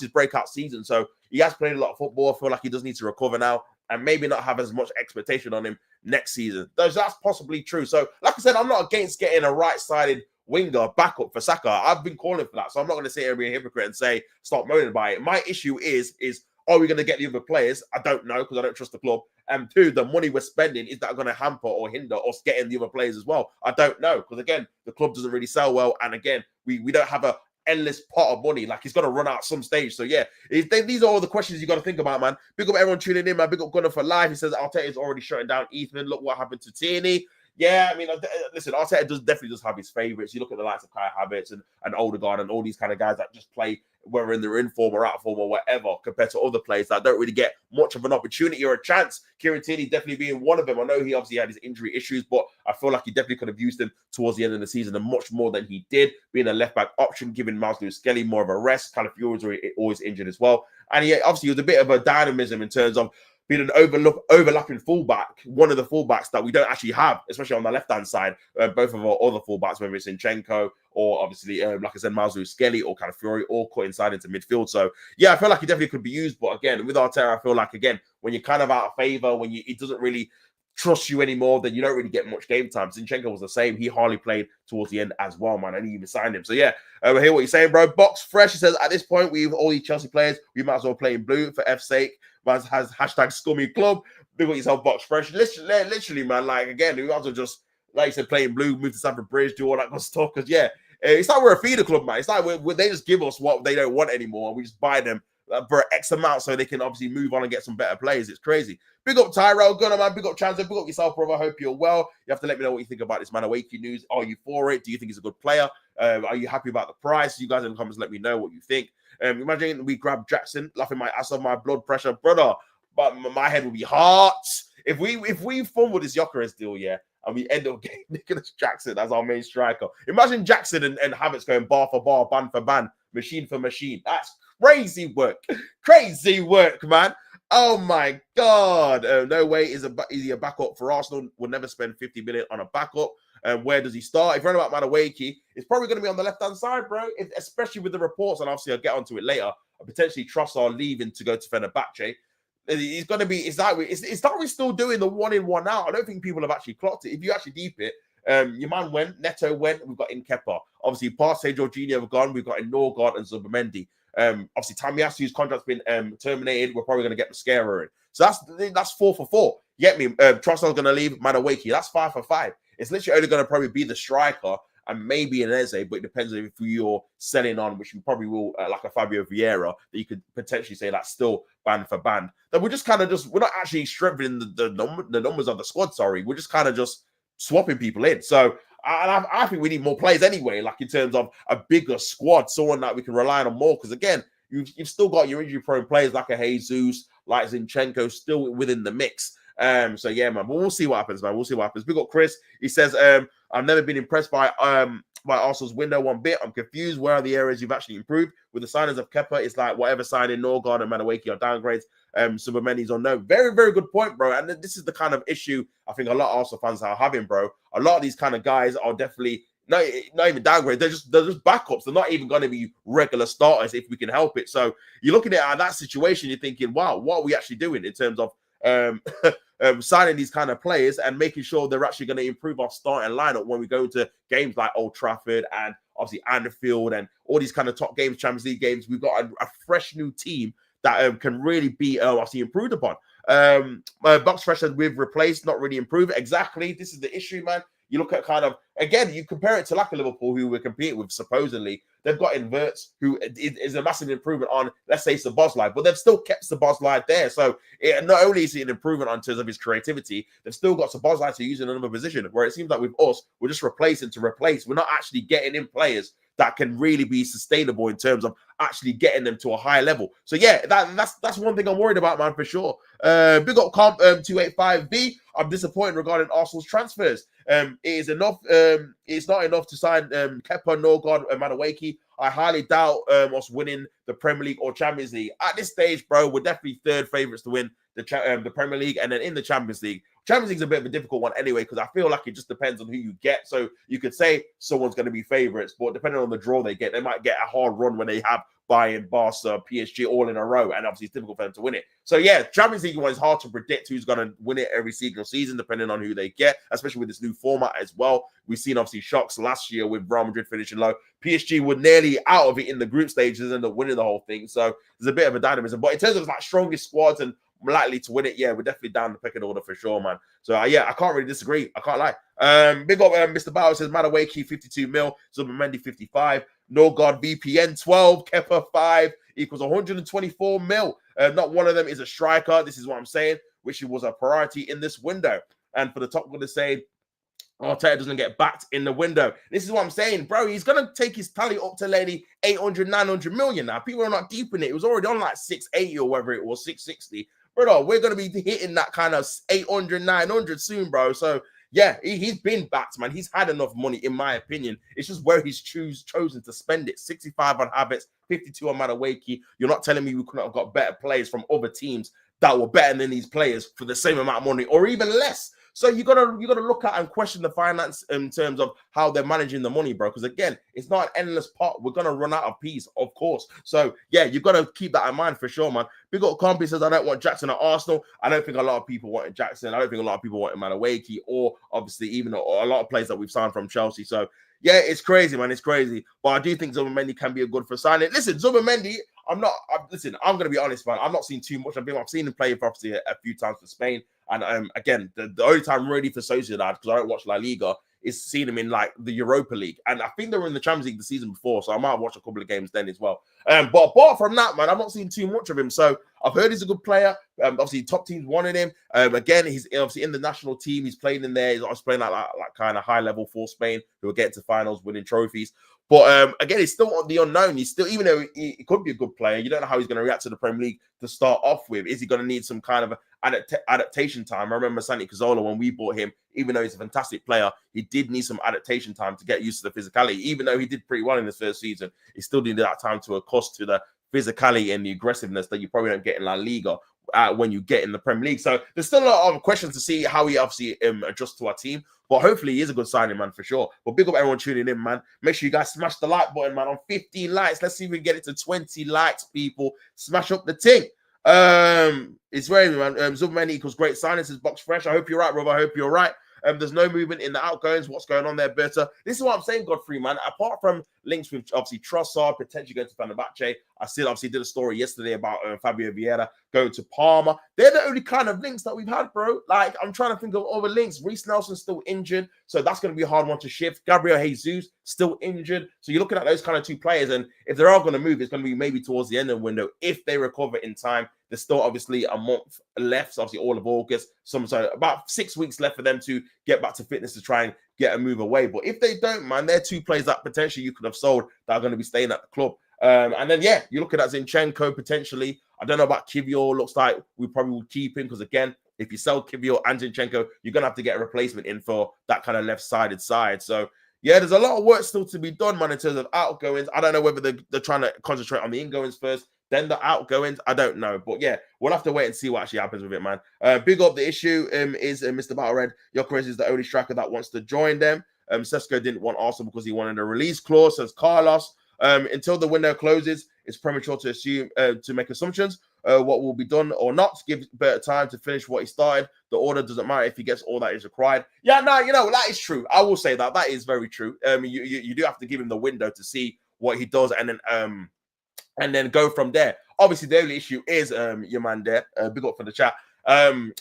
his breakout season. So he has played a lot of football. I feel like he does need to recover now and maybe not have as much expectation on him next season. That's possibly true. So like I said, I'm not against getting a right-sided winger backup for Saka. I've been calling for that, so I'm not going to sit here and be a hypocrite and say stop moaning about it. My issue is are we going to get the other players? I don't know, because I don't trust the club. And two, the money we're spending, is that going to hamper or hinder us getting the other players as well? I don't know, because again, the club doesn't really sell well, and again, we don't have a endless pot of money. Like, he's got to run out some stage. So yeah, these are all the questions you got to think about, man. Big up everyone tuning in, man. Big up Gunner for life. He says Arteta's already shutting down Ethan. Look what happened to Tierney. Yeah, I mean, listen, Arteta definitely does have his favourites. You look at the likes of Kai Havertz and Odegaard and all these kind of guys that just play, whether they're in form or out of form or whatever, compared to other players that don't really get much of an opportunity or a chance. Kieran Tierney definitely being one of them. I know he obviously had his injury issues, but I feel like he definitely could have used him towards the end of the season and much more than he did, being a left-back option, giving Miles Lewis-Skelly more of a rest. Calafiori was always injured as well. And he obviously was a bit of a dynamism in terms of being an overlapping fullback, one of the fullbacks that we don't actually have, especially on the left-hand side. Both of our other fullbacks, whether it's Zinchenko or obviously, like I said, Miles Lewis-Skelly or Calafiori, all cut inside into midfield. So, yeah, I feel like he definitely could be used. But again, with Arteta, I feel like, again, when you're kind of out of favour, when he doesn't really trust you anymore, then you don't really get much game time. Zinchenko was the same. He hardly played towards the end as well, man. And he even signed him. So, yeah, we hear what you're saying, bro. Box Fresh, he says, at this point, we've all these Chelsea players. We might as well play in blue for F's sake. Man has hashtag scummy club. Big up yourself, Box Fresh. Literally, man, like, again, we might as well just, like you said, play in blue, move to Stamford Bridge, do all that good stuff. Because, yeah, it's like we're a feeder club, man. It's like they just give us what they don't want anymore, and we just buy them for X amount so they can obviously move on and get some better players. It's crazy. Big up Tyrell Gunner, man. Big up Chanzo. Big up yourself, brother. Hope you're well. You have to let me know what you think about this Madueke news. Are you for it? Do you think he's a good player? Are you happy about the price? You guys in the comments, let me know what you think. Imagine we grab Jackson, laughing my ass off, my blood pressure, brother. But my head will be hot if we fumble this Gyökeres deal, yeah, and we end up getting Nicholas Jackson as our main striker. Imagine Jackson and Havertz going bar for bar, ban for ban, machine for machine. That's crazy work. Crazy work, man. Oh my God. No way is he a backup for Arsenal. We'll never spend 50 million on a backup. Where does he start? If you're about Madueke, it's probably going to be on the left-hand side, bro. Especially with the reports, and obviously I'll get onto it later, potentially Trossard leaving to go to Fenerbahce. He's going to be, is Darwin still doing the one in, one out? I don't think people have actually clocked it. If you actually deep it, your man went, Neto went, we've got in Kepa. Obviously, Partey, Jorginho have gone, we've got in Norgard and Zubamendi. Obviously, Tamiyasu's contract's been terminated. We're probably going to get Mascara in. So that's 4 for 4. Get me? Trossard's going to leave, Madueke. That's 5 for 5. It's literally only going to probably be the striker and maybe an Eze, but it depends on if you're selling on, which you probably will, like a Fabio Vieira, that you could potentially say that's still band for band. Then we're just kind of we're not actually strengthening the numbers of the squad, sorry. We're just kind of just swapping people in. So I think we need more players anyway, like in terms of a bigger squad, someone that we can rely on more. Because again, you've still got your injury-prone players like a Jesus, like Zinchenko, still within the mix. So yeah, man, but we'll see what happens, man. We'll see what happens. Big up Chris. He says, I've never been impressed by Arsenal's window one bit. I'm confused. Where are the areas you've actually improved? With the signings of Kepa, it's like whatever signing, Norgard and Madueke are downgrades. Subameni's on no. Very, very good point, bro. And this is the kind of issue I think a lot of Arsenal fans are having, bro. A lot of these kind of guys are definitely not even downgrades. They're just backups. They're not even going to be regular starters if we can help it. So you're looking at that situation, you're thinking, wow, what are we actually doing in terms of signing these kind of players and making sure they're actually going to improve our starting lineup when we go into games like Old Trafford and obviously Anfield and all these kind of top games, Champions League games. We've got a fresh new team that can really be obviously improved upon. Box fresh that we've replaced, not really improved. Exactly. This is the issue, man. You look at kind of, again, you compare it to like a Liverpool who we're competing with, supposedly. They've got inverts who is a massive improvement on, let's say, Szoboszlai, but they've still kept Szoboszlai there. So not only is it an improvement on terms of his creativity, they've still got Szoboszlai to use in another position, where it seems like with us, we're just replacing to replace. We're not actually getting in players that can really be sustainable in terms of actually getting them to a high level. So yeah, that's one thing I'm worried about, man, for sure. Big up comp 285B. I'm disappointed regarding Arsenal's transfers. It is enough. It's not enough to sign Kepa, Norgard, and Madueke. I highly doubt us winning the Premier League or Champions League at this stage, bro. We're definitely third favourites to win the Premier League, and then in the Champions League. Champions League's a bit of a difficult one anyway, because I feel like it just depends on who you get. So you could say someone's going to be favourites, but depending on the draw they get, they might get a hard run when they have Bayern, Barca, PSG all in a row, and obviously it's difficult for them to win it. So yeah, Champions League one is hard to predict who's going to win it every single season, depending on who they get, especially with this new format as well. We've seen obviously shocks last year with Real Madrid finishing low. PSG were nearly out of it in the group stages and ended up winning the whole thing. So there's a bit of a dynamism. But in terms of like strongest squads and likely to win it, yeah, we're definitely down the pecking order for sure, man. So yeah, I can't really disagree. I can't lie. Big up Mr. Bauer says Madueke 52 mil, Zubimendi 55, Norgard VPN 12, Kepa 5 equals 124 mil. Not one of them is a striker. This is what I'm saying, which was a priority in this window. And for the top one to say Arteta doesn't get backed in the window. This is what I'm saying, bro. He's going to take his tally up to lady 800, 900 million now. People are not deep in it. It was already on like 680 or whatever it was, 660. Bro, we're going to be hitting that kind of 800, 900 soon, bro. So, yeah, he's been backed, man. He's had enough money, in my opinion. It's just where he's chosen to spend it. 65 on Havertz, 52 on Madueke. You're not telling me we couldn't have got better players from other teams that were better than these players for the same amount of money or even less. So you gotta look at and question the finance in terms of how they're managing the money, bro. Because again, it's not an endless pot. We're gonna run out of peas, of course. So yeah, you gotta keep that in mind for sure, man. Big up Compy says I don't want Jackson at Arsenal. I don't think a lot of people wanted Jackson. I don't think a lot of people wanted Madueke, or obviously even a lot of players that we've signed from Chelsea. So yeah, it's crazy, man. It's crazy. But I do think Zubimendi can be a good for signing. Listen, Zubimendi, I'm going to be honest, man. I've not seen too much. I've seen him play obviously a few times for Spain. And again, the only time really for Sociedad, because I don't watch La Liga, is seeing him in like the Europa League. And I think they were in the Champions League the season before, so I might have watched a couple of games then as well. But apart from that, man, I've not seen too much of him. So I've heard he's a good player. Obviously, top teams wanted him. Again, he's obviously in the national team. He's playing in there. He's playing like kind of high level for Spain, who are getting to finals, winning trophies. But again, he's still on the unknown. He's still, even though he could be a good player, you don't know how he's going to react to the Premier League to start off with. Is he going to need some kind of adaptation time? I remember Santi Cazorla, when we bought him, even though he's a fantastic player, he did need some adaptation time to get used to the physicality. Even though he did pretty well in his first season, he still needed that time to adjust to the physicality and the aggressiveness that you probably don't get in La Liga when you get in the Premier League. So there's still a lot of questions to see how he obviously adjusts to our team. But hopefully he is a good signing, man, for sure. But big up everyone tuning in, man. Make sure you guys smash the like button, man, on 15 likes. Let's see if we can get it to 20 likes, people. Smash up the thing. It's very, man. Zubimendi equals great signings. His box fresh. I hope you're right, brother. I hope you're right. There's no movement in the outgoings. What's going on there, Berta? This is what I'm saying, Godfrey, man. Apart from links with obviously Trossard potentially going to Fenerbahce, I still obviously did a story yesterday about Fabio Vieira going to Parma. They're the only kind of links that we've had, bro. Like, I'm trying to think of other links. Reece Nelson's still injured, so that's going to be a hard one to shift. Gabriel Jesus still injured. So you're looking at those kind of two players, and if they are going to move, it's going to be maybe towards the end of the window if they recover in time. There's still obviously a month left, so obviously all of August. So about 6 weeks left for them to get back to fitness to try and get a move away. But if they don't, man, they're two players that potentially you could have sold that are going to be staying at the club. And then, yeah, you're looking at Zinchenko potentially. I don't know about Kivior. Looks like we probably will keep him because, again, if you sell Kivior and Zinchenko, you're going to have to get a replacement in for that kind of left-sided side. So, yeah, there's a lot of work still to be done, man, in terms of outgoings. I don't know whether they're trying to concentrate on the ingoings first, then the outgoings. I don't know. But, yeah, we'll have to wait and see what actually happens with it, man. Big up the issue is Mr. Battlered. Gyökeres is the only striker that wants to join them. Sesko didn't want Arsenal because he wanted a release clause, says Carlos. Until the window closes, it's premature to assume to make assumptions. what will be done or not. Give Berta time to finish what he started. The order doesn't matter if he gets all that is required. Yeah, no, you know, that is true. I will say that. That is very true. You do have to give him the window to see what he does and then go from there. Obviously, the only issue is your man there, big up for the chat,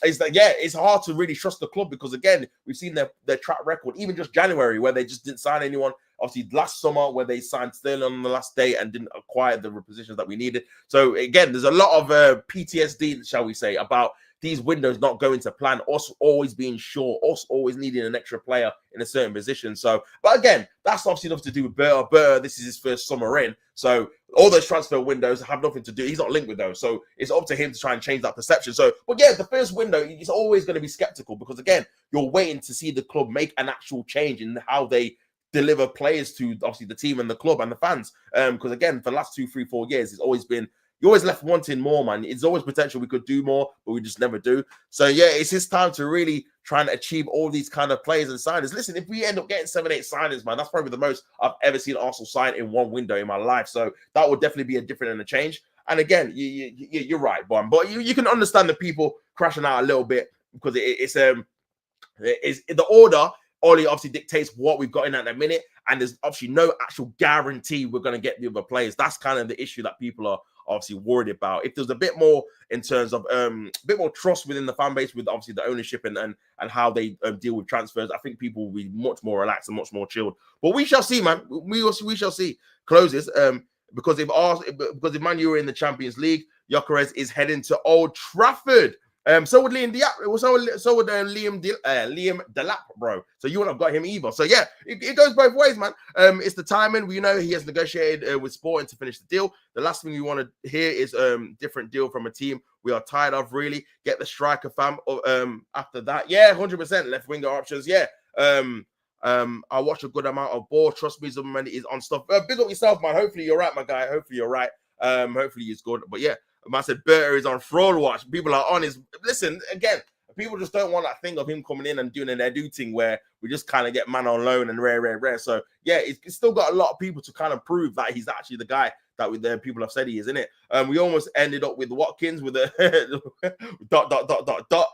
is that, yeah, it's hard to really trust the club because, again, we've seen their track record, even just January, where they just didn't sign anyone. Obviously, last summer, where they signed Sterling on the last day and didn't acquire the positions that we needed. So, again, there's a lot of PTSD, shall we say, about these windows not going to plan, us always being short, us always needing an extra player in a certain position. So, but again, that's obviously nothing to do with Berta. Berta, this is his first summer in. So all those transfer windows have nothing to do. He's not linked with those. So it's up to him to try and change that perception. So, but yeah, the first window is always going to be skeptical because, again, you're waiting to see the club make an actual change in how they deliver players to, obviously, the team and the club and the fans. Because, again, for the last 2, 3, 4 years, it's always been, you're always left wanting more, man. It's always potential we could do more, but we just never do. So, yeah, it's his time to really try and achieve all these kind of players and signings. Listen, if we end up getting 7, 8 signings, man, that's probably the most I've ever seen Arsenal sign in one window in my life. So that would definitely be a different and a change. And again, you're right, Bon. But you can understand the people crashing out a little bit because it's the order only obviously dictates what we've got in at the minute. And there's obviously no actual guarantee we're going to get the other players. That's kind of the issue that people are obviously worried about. If there's a bit more in terms of a bit more trust within the fan base with obviously the ownership and how they deal with transfers, I think people will be much more relaxed and much more chilled. But we shall see, man. We shall see. Closes because if Man U are in the Champions League, Gyökeres is heading to Old Trafford. So would Liam Delap. So would Liam Delap, bro. So you wouldn't have got him either. So yeah, it goes both ways, man. It's the timing. We know he has negotiated with Sporting to finish the deal. The last thing we want to hear is different deal from a team we are tired of. Really get the striker, fam. After that, yeah, 100% left winger options. Yeah. I watch a good amount of ball. Trust me, some money is on stuff. Big up yourself, man. Hopefully you're right, my guy. Hopefully you're right. Hopefully he's good. But yeah. I said Berta is on fraud watch. People are on his. Listen, again, people just don't want that thing of him coming in and doing an edu thing where we just kind of get man on loan and rare. So yeah, it's still got a lot of people to kind of prove that he's actually the guy that the people have said he is, isn't it? We almost ended up with Watkins with a dot.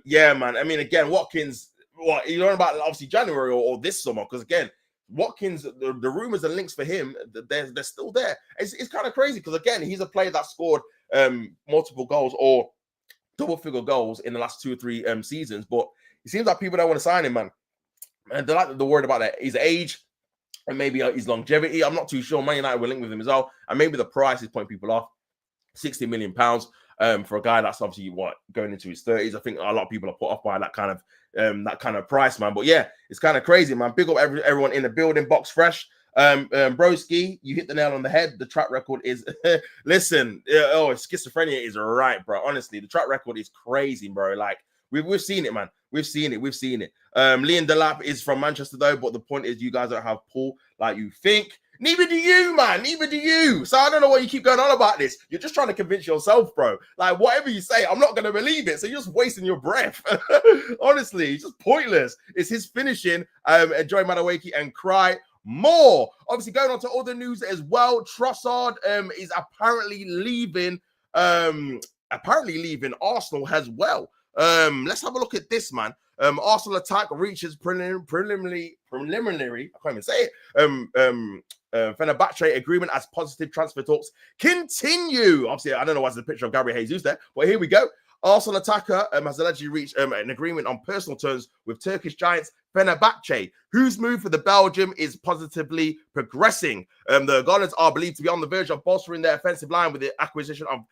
Yeah, man. I mean, again, Watkins. What you learn about obviously January or this summer? Because again, Watkins, the rumors and links for him, they're still there. It's kind of crazy because again, he's a player that scored multiple goals or double-figure goals in the last 2 or 3 seasons, but it seems like people don't want to sign him, man. And they're worried about that his age and maybe his longevity. I'm not too sure. Man United will link with him as well, and maybe the price is putting people off. £60 million for a guy that's obviously going into his 30s. I think a lot of people are put off by that kind of price, man. But yeah, it's kind of crazy, man. Big up everyone in the building. Box Fresh. Broski, you hit the nail on the head. The track record is listen, schizophrenia is right, bro. Honestly, the track record is crazy, bro. Like we've seen it, man. We've seen it. Liam Delap is from Manchester though, but the point is you guys don't have pull like you think. Neither do you, man. Neither do you. So I don't know what you keep going on about this. You're just trying to convince yourself, bro. Like, whatever you say, I'm not going to believe it. So you're just wasting your breath. Honestly, it's just pointless. It's his finishing. Enjoy MADUEKE and cry more. Obviously, going on to other news as well. Trossard is apparently leaving Arsenal as well. Let's have a look at this, man. Arsenal attack reaches preliminary. I can't even say it. Fenerbahce agreement as positive transfer talks continue. Obviously, I don't know what's the picture of Gabriel Jesus there, but here we go. Arsenal attacker has allegedly reached an agreement on personal terms with Turkish giants Fenerbahce, whose move for the Belgium is positively progressing. The Gunners are believed to be on the verge of bolstering their offensive line with the acquisition of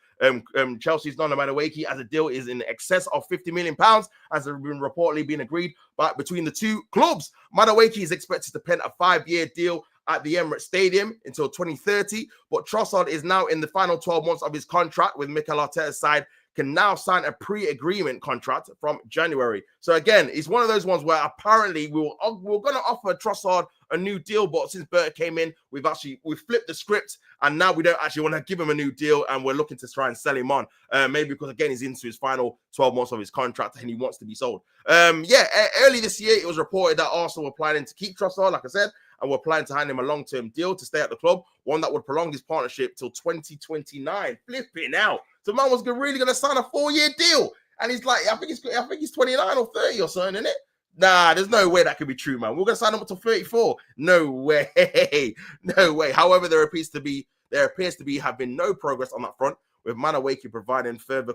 Chelsea's MADUEKE, as a deal is in excess of £50 million, as has been reportedly been agreed between the two clubs. MADUEKE is expected to pen a 5-year deal at the Emirates Stadium until 2030, but Trossard is now in the final 12 months of his contract with Mikel Arteta's side, can now sign a pre-agreement contract from January. So again, it's one of those ones where apparently we're going to offer Trossard a new deal, but since Berta came in, we've flipped the script, and now we don't actually want to give him a new deal, and we're looking to try and sell him on. Maybe because again he's into his final 12 months of his contract and he wants to be sold. Early this year it was reported that Arsenal were planning to keep Trossard, like I said, and we're planning to hand him a long-term deal to stay at the club, one that would prolong his partnership till 2029. Flipping out. So man was really going to sign a 4-year deal. And he's like, I think he's 29 or 30 or something, isn't it? Nah, there's no way that could be true, man. We're going to sign him up to 34. No way. No way. However, there appears to be have been no progress on that front, with MADUEKE providing further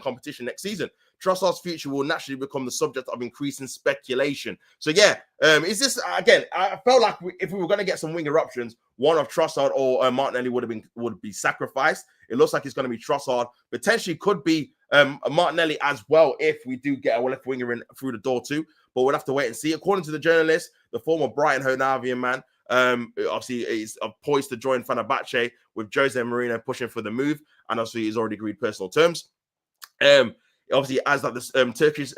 competition next season. Trossard's future will naturally become the subject of increasing speculation. So yeah, is this again? I felt like if we were going to get some winger options, one of Trossard or Martinelli would be sacrificed. It looks like it's going to be Trossard. Potentially could be Martinelli as well if we do get a left winger in through the door too. But we'll have to wait and see. According to the journalist, the former Brighton Honavian man, obviously is poised to join Fenerbahce, with Jose Mourinho pushing for the move, and obviously he's already agreed personal terms. Obviously, as that the Turkish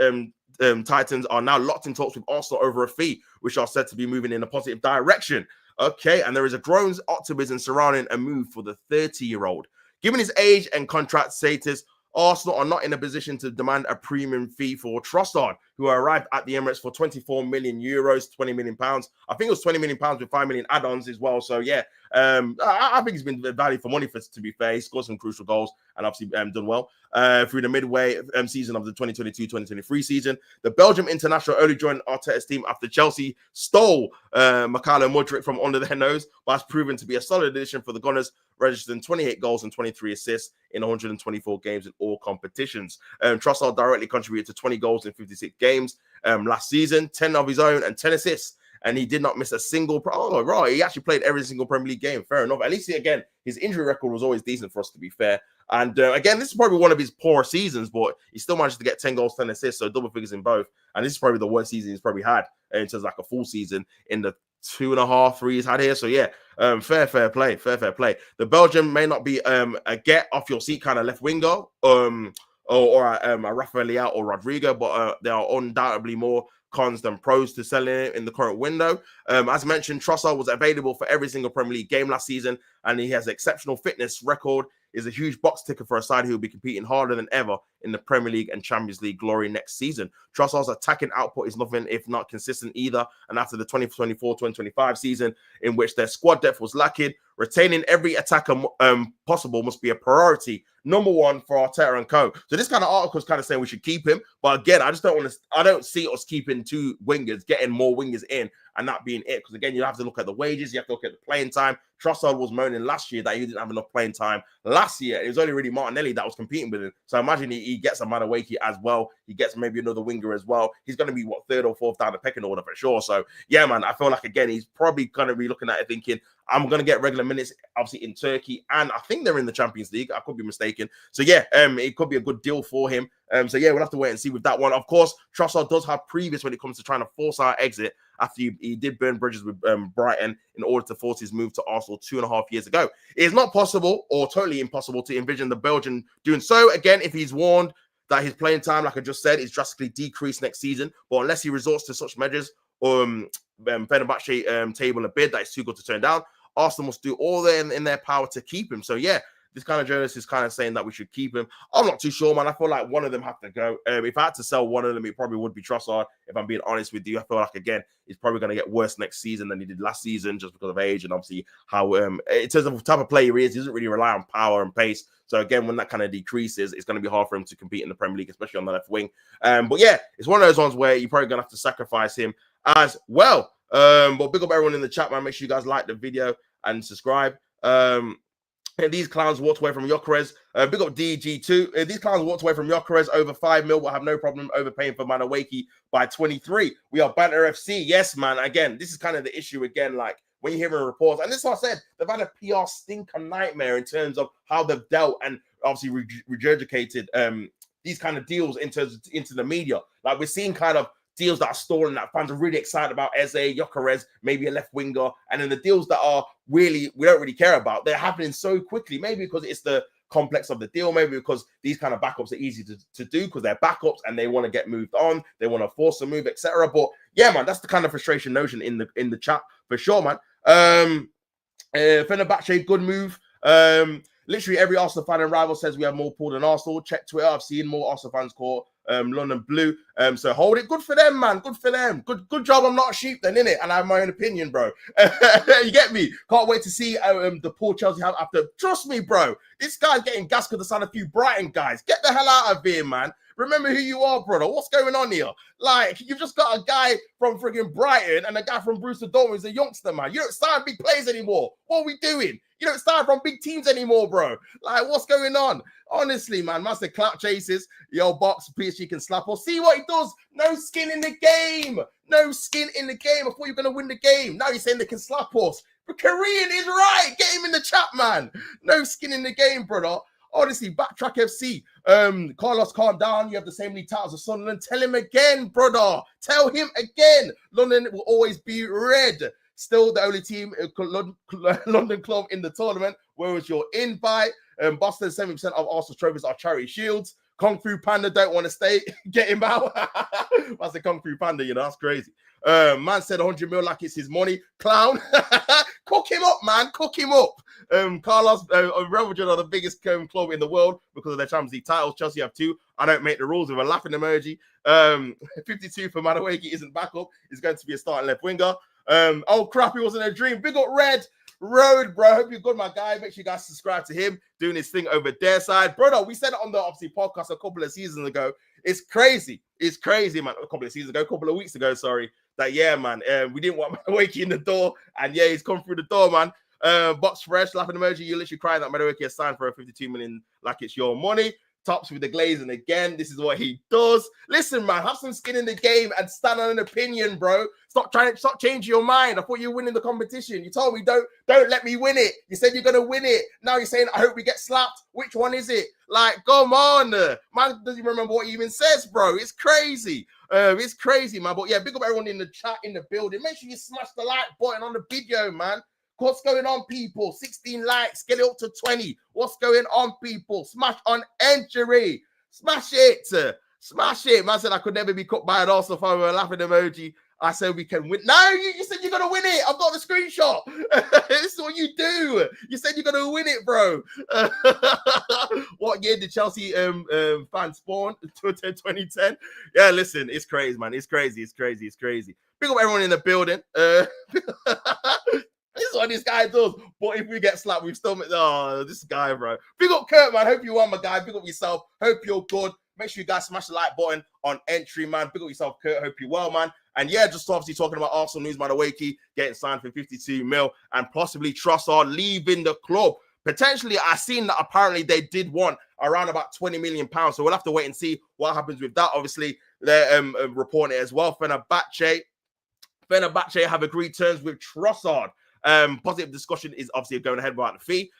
Titans are now locked in talks with Arsenal over a fee, which are said to be moving in a positive direction. Okay, and there is a growing optimism surrounding a move for the 30-year-old. Given his age and contract status, Arsenal are not in a position to demand a premium fee for Trossard, who arrived at the Emirates for 24 million euros, 20 million pounds. I think it was 20 million pounds with 5 million add-ons as well. So yeah, I think he's been value for money, to be fair. He scored some crucial goals and obviously done well through the midway season of the 2022-2023 season. The Belgium international only joined Arteta's team after Chelsea stole Mikhailo Mudryk from under their nose, but has proven to be a solid addition for the Gunners, registering 28 goals and 23 assists in 124 games in all competitions. Trossard directly contributed to 20 goals in 56 games last season, 10 of his own and 10 assists. And he did not miss a single. Oh, right. He actually played every single Premier League game. Fair enough. At least, again, his injury record was always decent for us, to be fair. And again, this is probably one of his poor seasons, but he still managed to get 10 goals, 10 assists, so double figures in both. And this is probably the worst season he's probably had in terms of like a full season in the 2.5, 3 he's had here. So yeah, fair play. The Belgian may not be a get off your seat kind of left winger, or a Rafael Leao or Rodryo, but there are undoubtedly more cons than pros to selling it in the current window. As mentioned, Trossard was available for every single Premier League game last season, and he has an exceptional fitness record. Is a huge box ticker for a side who will be competing harder than ever in the Premier League and Champions League glory next season. Trossard's attacking output is nothing if not consistent either, and after the 2024-2025 season, in which their squad depth was lacking, retaining every attacker possible must be a priority. Number one for Arteta and co. So this kind of article is kind of saying we should keep him, but again, I don't see us keeping 2 wingers, getting more wingers in, and that being it. Because again, you have to look at the wages, you have to look at the playing time. Trossard was moaning last year that he didn't have enough playing time last year. It was only really Martinelli that was competing with him. So imagine he gets a MADUEKE as well. He gets maybe another winger as well. He's going to be, 3rd or 4th down the pecking order for sure. So yeah, man, I feel like, again, he's probably going to be looking at it thinking, I'm going to get regular minutes, obviously, in Turkey. And I think they're in the Champions League. I could be mistaken. So yeah, it could be a good deal for him. So yeah, we'll have to wait and see with that one. Of course, Trossard does have previous when it comes to trying to force our exit after he did burn bridges with Brighton in order to force his move to Arsenal 2.5 years ago. It is not possible or totally impossible to envision the Belgian doing so again if he's warned that his playing time, like I just said, is drastically decreased next season. But unless he resorts to such measures, Fenerbahce table a bid that is too good to turn down, Arsenal must do all in their power to keep him. So yeah, this kind of journalist is kind of saying that we should keep him. I'm not too sure, man. I feel like one of them have to go. If I had to sell one of them, it probably would be Trossard. If I'm being honest with you, I feel like, again, he's probably going to get worse next season than he did last season just because of age and obviously how, in terms of the type of player he is, he doesn't really rely on power and pace. So again, when that kind of decreases, it's going to be hard for him to compete in the Premier League, especially on the left wing. But yeah, it's one of those ones where you're probably going to have to sacrifice him as well. But big up everyone in the chat, man. Make sure you guys like the video and subscribe. These clowns walked away from Gyökeres. Big up DG2. These clowns walked away from Gyökeres over 5 mil. Will have no problem overpaying for MADUEKE by 23. We are Banter FC. Yes, man. Again, this is kind of the issue again. Like when you're hearing reports, and this is what I said, they've had a PR stinker nightmare in terms of how they've dealt and obviously regurgitated these kind of deals into the media. Like we're seeing kind of deals that are stalling that fans are really excited about, Eze, Gyökeres, maybe a left winger, and then the deals that are really, we don't really care about, they're happening so quickly, maybe because it's the complex of the deal, maybe because these kind of backups are easy to do because they're backups and they want to get moved on, they want to force a move, etc. But yeah, man, that's the kind of frustration notion in the chat for sure, man. Fenerbahce, good move. Literally every Arsenal fan and rival says we have more pull than Arsenal. Check Twitter. I've seen more Arsenal fans call London Blue. So hold it. Good for them, man. Good for them. Good job. I'm not a sheep then, innit? And I have my own opinion, bro. You get me? Can't wait to see the poor Chelsea have after. Trust me, bro. This guy's getting gas because they signed a few Brighton guys. Get the hell out of here, man. Remember who you are, brother. What's going on here? Like, you've just got a guy from friggin' Brighton and a guy from Brewster Dortmund who's a youngster, man. You don't sign big players anymore. What are we doing? You don't sign from big teams anymore, bro. Like, what's going on? Honestly, man, master clout chases. Yo, box, PSG can slap us. See what he does. No skin in the game. No skin in the game. I thought you were going to win the game. Now you're saying they can slap us. But Korean is right. Get him in the chat, man. No skin in the game, brother. Honestly, Backtrack FC. Carlos, calm down. You have the same league titles as Sunderland. Tell him again, brother. Tell him again. London will always be red. Still the only team, London club in the tournament. Where was your invite? Boston, 70% of Arsenal's trophies are charity shields. Kung Fu Panda don't want to stay. Get him out. That's the Kung Fu Panda, you know. That's crazy. Man said 100 mil like it's his money. Clown. Cook him up, man. Cook him up. Carlos, Real Madrid are the biggest club in the world because of their Champions League titles. Chelsea have 2. I don't make the rules with a laughing emoji. 52 for Madueke isn't back up. He's going to be a starting left winger. Oh, crap. It wasn't a dream. Big up Red Road, bro. Hope you're good, my guy. Make sure you guys subscribe to him doing his thing over their side. Brother, we said it on the obviously podcast a couple of seasons ago. It's crazy. It's crazy, man. A couple of weeks ago, sorry. That, yeah, man. We didn't want Madueke in the door. And, yeah, he's come through the door, man. Box fresh, laughing emoji. You're literally crying that Madueke has signed for a 52 million like it's your money. Tops with the glaze, and again, this is what he does. Listen, man, have some skin in the game and stand on an opinion, bro. Stop changing your mind. I thought you were winning the competition. You told me don't let me win it. You said you're gonna win it. Now you're saying I hope we get slapped. Which one is it? Like, come on, man doesn't even remember what he even says, bro. It's crazy. It's crazy, man. But yeah, big up everyone in the chat, in the building. Make sure you smash the like button on the video, man. What's going on, people? 16 likes. Get it up to 20. What's going on, people? Smash on entry. Smash it. Smash it. Man said I could never be cut by an Arsenal fan with a laughing emoji. I said we can win. No, you said you're going to win it. I've got the screenshot. This is what you do. You said you're going to win it, bro. What year did Chelsea fans spawn? 2010. Yeah, listen, it's crazy, man. It's crazy. Big up everyone in the building. This is what this guy does. But if we get slapped, we've still... Oh, this guy, bro. Big up Kurt, man. Hope you won, my guy. Big up yourself. Hope you're good. Make sure you guys smash the like button on entry, man. Big up yourself, Kurt. Hope you're well, man. And yeah, just obviously talking about Arsenal news, Madueke getting signed for 52 mil and possibly Trossard leaving the club. Potentially, I've seen that apparently they did want around about 20 million pounds. So we'll have to wait and see what happens with that. Obviously, they're reporting it as well. Fenerbahce have agreed terms with Trossard. Positive discussion is obviously going ahead about the fee.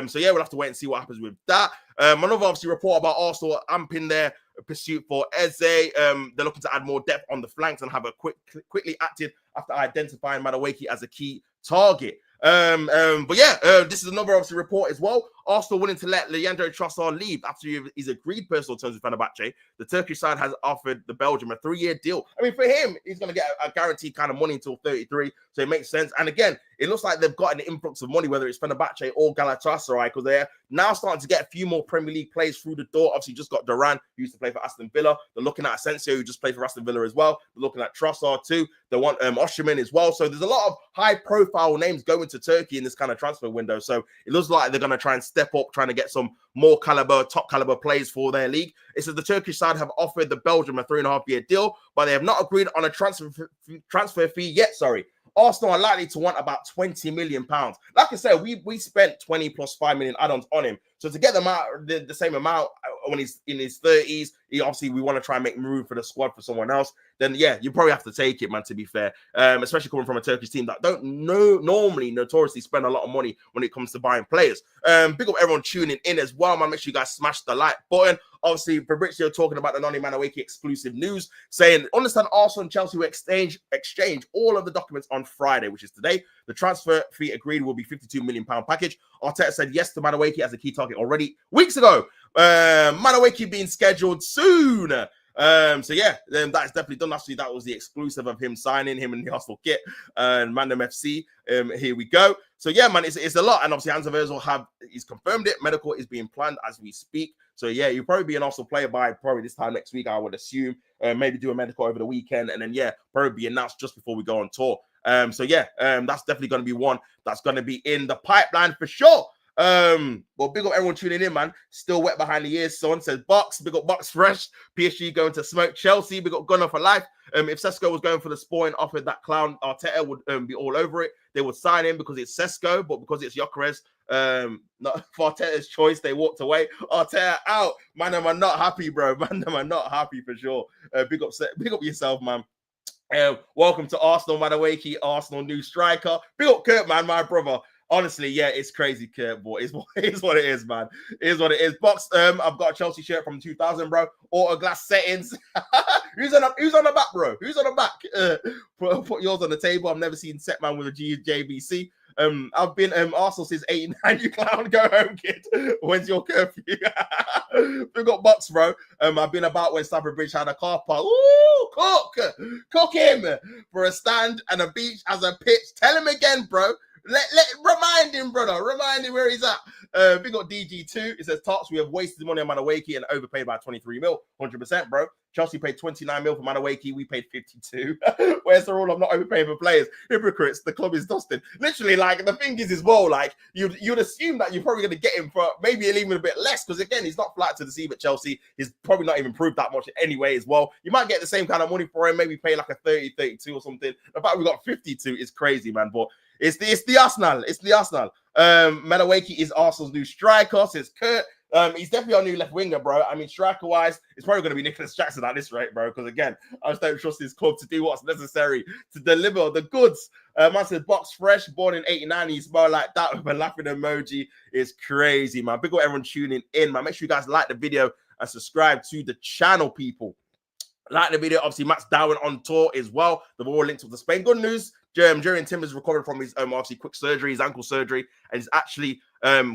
So yeah, we'll have to wait and see what happens with that. Another obviously report about Arsenal amping their pursuit for Eze. They're looking to add more depth on the flanks and have a quickly acted after identifying Madueke as a key target. But yeah, this is another obviously report as well. Arsenal willing to let Leandro Trossard leave after he's agreed personal terms with Fenerbahce. The Turkish side has offered the Belgium a 3-year deal. I mean, for him, he's going to get a guaranteed kind of money until 33, so it makes sense. And again, it looks like they've got an influx of money, whether it's Fenerbahce or Galatasaray, because they're now starting to get a few more Premier League players through the door. Obviously, just got Duran, who used to play for Aston Villa. They're looking at Asensio, who just played for Aston Villa as well. They're looking at Trossard too. They want Osimhen as well. So there's a lot of high-profile names going to Turkey in this kind of transfer window. So it looks like they're going to try and step up, trying to get some more top caliber players for their league. It says the Turkish side have offered the Belgium a 3.5-year deal, but they have not agreed on a transfer fee yet. Arsenal are likely to want about 20 million pounds. Like I said, we spent 20 plus 5 million add-ons on him. So to get them out the same amount when he's in his 30s, we want to try and make room for the squad for someone else. Then yeah, you probably have to take it, man, to be fair. Especially coming from a Turkish team that don't normally notoriously spend a lot of money when it comes to buying players. Big up everyone tuning in as well, man. Make sure you guys smash the like button. Obviously, Fabrizio talking about the Noni Madueke exclusive news, saying, understand Arsenal and Chelsea will exchange all of the documents on Friday, which is today. The transfer fee agreed will be £52 million package. Arteta said yes to Madueke as a key target already weeks ago. Madueke being scheduled soon. So yeah, then that's definitely done. Actually, that was the exclusive of him signing him in the Arsenal kit and Mandem FC. Here we go. So yeah, man, it's a lot. And obviously, Hans Verzel he's confirmed it. Medical is being planned as we speak. So yeah, you'll probably be an Arsenal player by probably this time next week, I would assume. Maybe do a medical over the weekend, and then yeah, probably be announced just before we go on tour. So yeah, that's definitely going to be one that's going to be in the pipeline for sure. Well, big up everyone tuning in, man. Still wet behind the ears. Someone says Box, big up Box Fresh. PSG going to smoke Chelsea. Big up Gunner for life. If Sesko was going for the Sporting offered that clown, Arteta would be all over it. They would sign him because it's Sesko, but because it's Gyökeres, not for Arteta's choice, they walked away. Arteta out. Man, I'm not happy, bro. Man, I'm not happy for sure. Big up yourself, man. Welcome to Arsenal, MADUEKE, Arsenal new striker. Big up Kurt, man, my brother. Honestly, yeah, it's crazy, Kurt, boy. It's what it is, man. It is what it is. Box, I've got a Chelsea shirt from 2000, bro. Auto glass settings. Who's on the back, bro? Who's on the back? Put yours on the table. I've never seen Setman with a JBC. I've been Arsenal since 89. You clown, go home, kid. When's your curfew? We got Box, bro. I've been about when Stamford Bridge had a car park. Ooh, cook him for a stand and a beach as a pitch. Tell him again, bro. Remind him, brother. Remind him where he's at. We got DG2. It says, Tots, we have wasted money on MADUEKE and overpaid by 23 mil. 100%, bro. Chelsea paid 29 mil for MADUEKE. We paid 52. Where's the rule of not overpaying for players? Hypocrites. The club is dusted. Literally, like, the thing is as well, like, you'd assume that you're probably going to get him for maybe even a bit less because, again, he's not flat to deceive at Chelsea. He's probably not even proved that much anyway as well. You might get the same kind of money for him, maybe pay like a 30, 32 or something. The fact we got 52 is crazy, man. But it's the Arsenal. It's the Arsenal. MADUEKE is Arsenal's new striker, says Kurt. He's definitely our new left winger, bro. I mean, striker-wise, it's probably going to be Nicholas Jackson at this rate, bro. Because again, I just don't trust his club to do what's necessary to deliver the goods. Man says Box Fresh, born in '89. He smell like that with a laughing emoji. It's crazy, man. Big up everyone tuning in, man. Make sure you guys like the video and subscribe to the channel, people. Like the video, obviously, Matt's Darwin on tour as well. They've all linked up to Spain. Good news, Jurriën Timbers recovered from his obviously quick surgery, his ankle surgery, and he's actually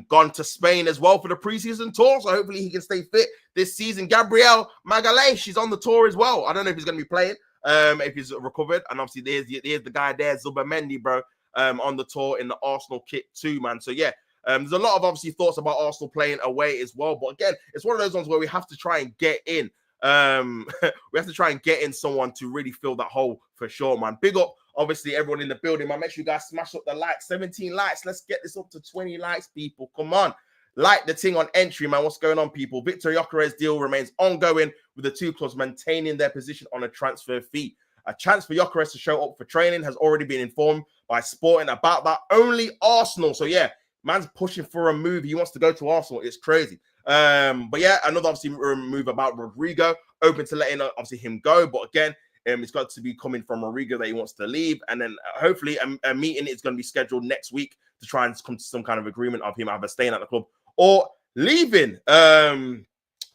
gone to Spain as well for the preseason tour. So hopefully he can stay fit this season. Gabriel Magalhaes, she's on the tour as well. I don't know if he's going to be playing, if he's recovered. And obviously there's the guy there, Zubamendi, bro, on the tour in the Arsenal kit too, man. So yeah. There's a lot of obviously thoughts about Arsenal playing away as well. But again, it's one of those ones where we have to try and get in. We have to try and get in someone to really fill that hole for sure, man. Big up, obviously, everyone in the building, man. Make sure you guys smash up the likes. 17 likes. Let's get this up to 20 likes, people. Come on. Like the thing on entry, man. What's going on, people? Victor Gyökeres deal remains ongoing with the two clubs maintaining their position on a transfer fee. A chance for Gyökeres to show up for training has already been informed by Sporting about that. Only Arsenal. So, yeah, man's pushing for a move. He wants to go to Arsenal. It's crazy. But yeah, another obviously move about Rodryo, open to letting obviously him go. But again, it's got to be coming from Rodryo that he wants to leave. And then hopefully a meeting is going to be scheduled next week to try and come to some kind of agreement of him either staying at the club or leaving.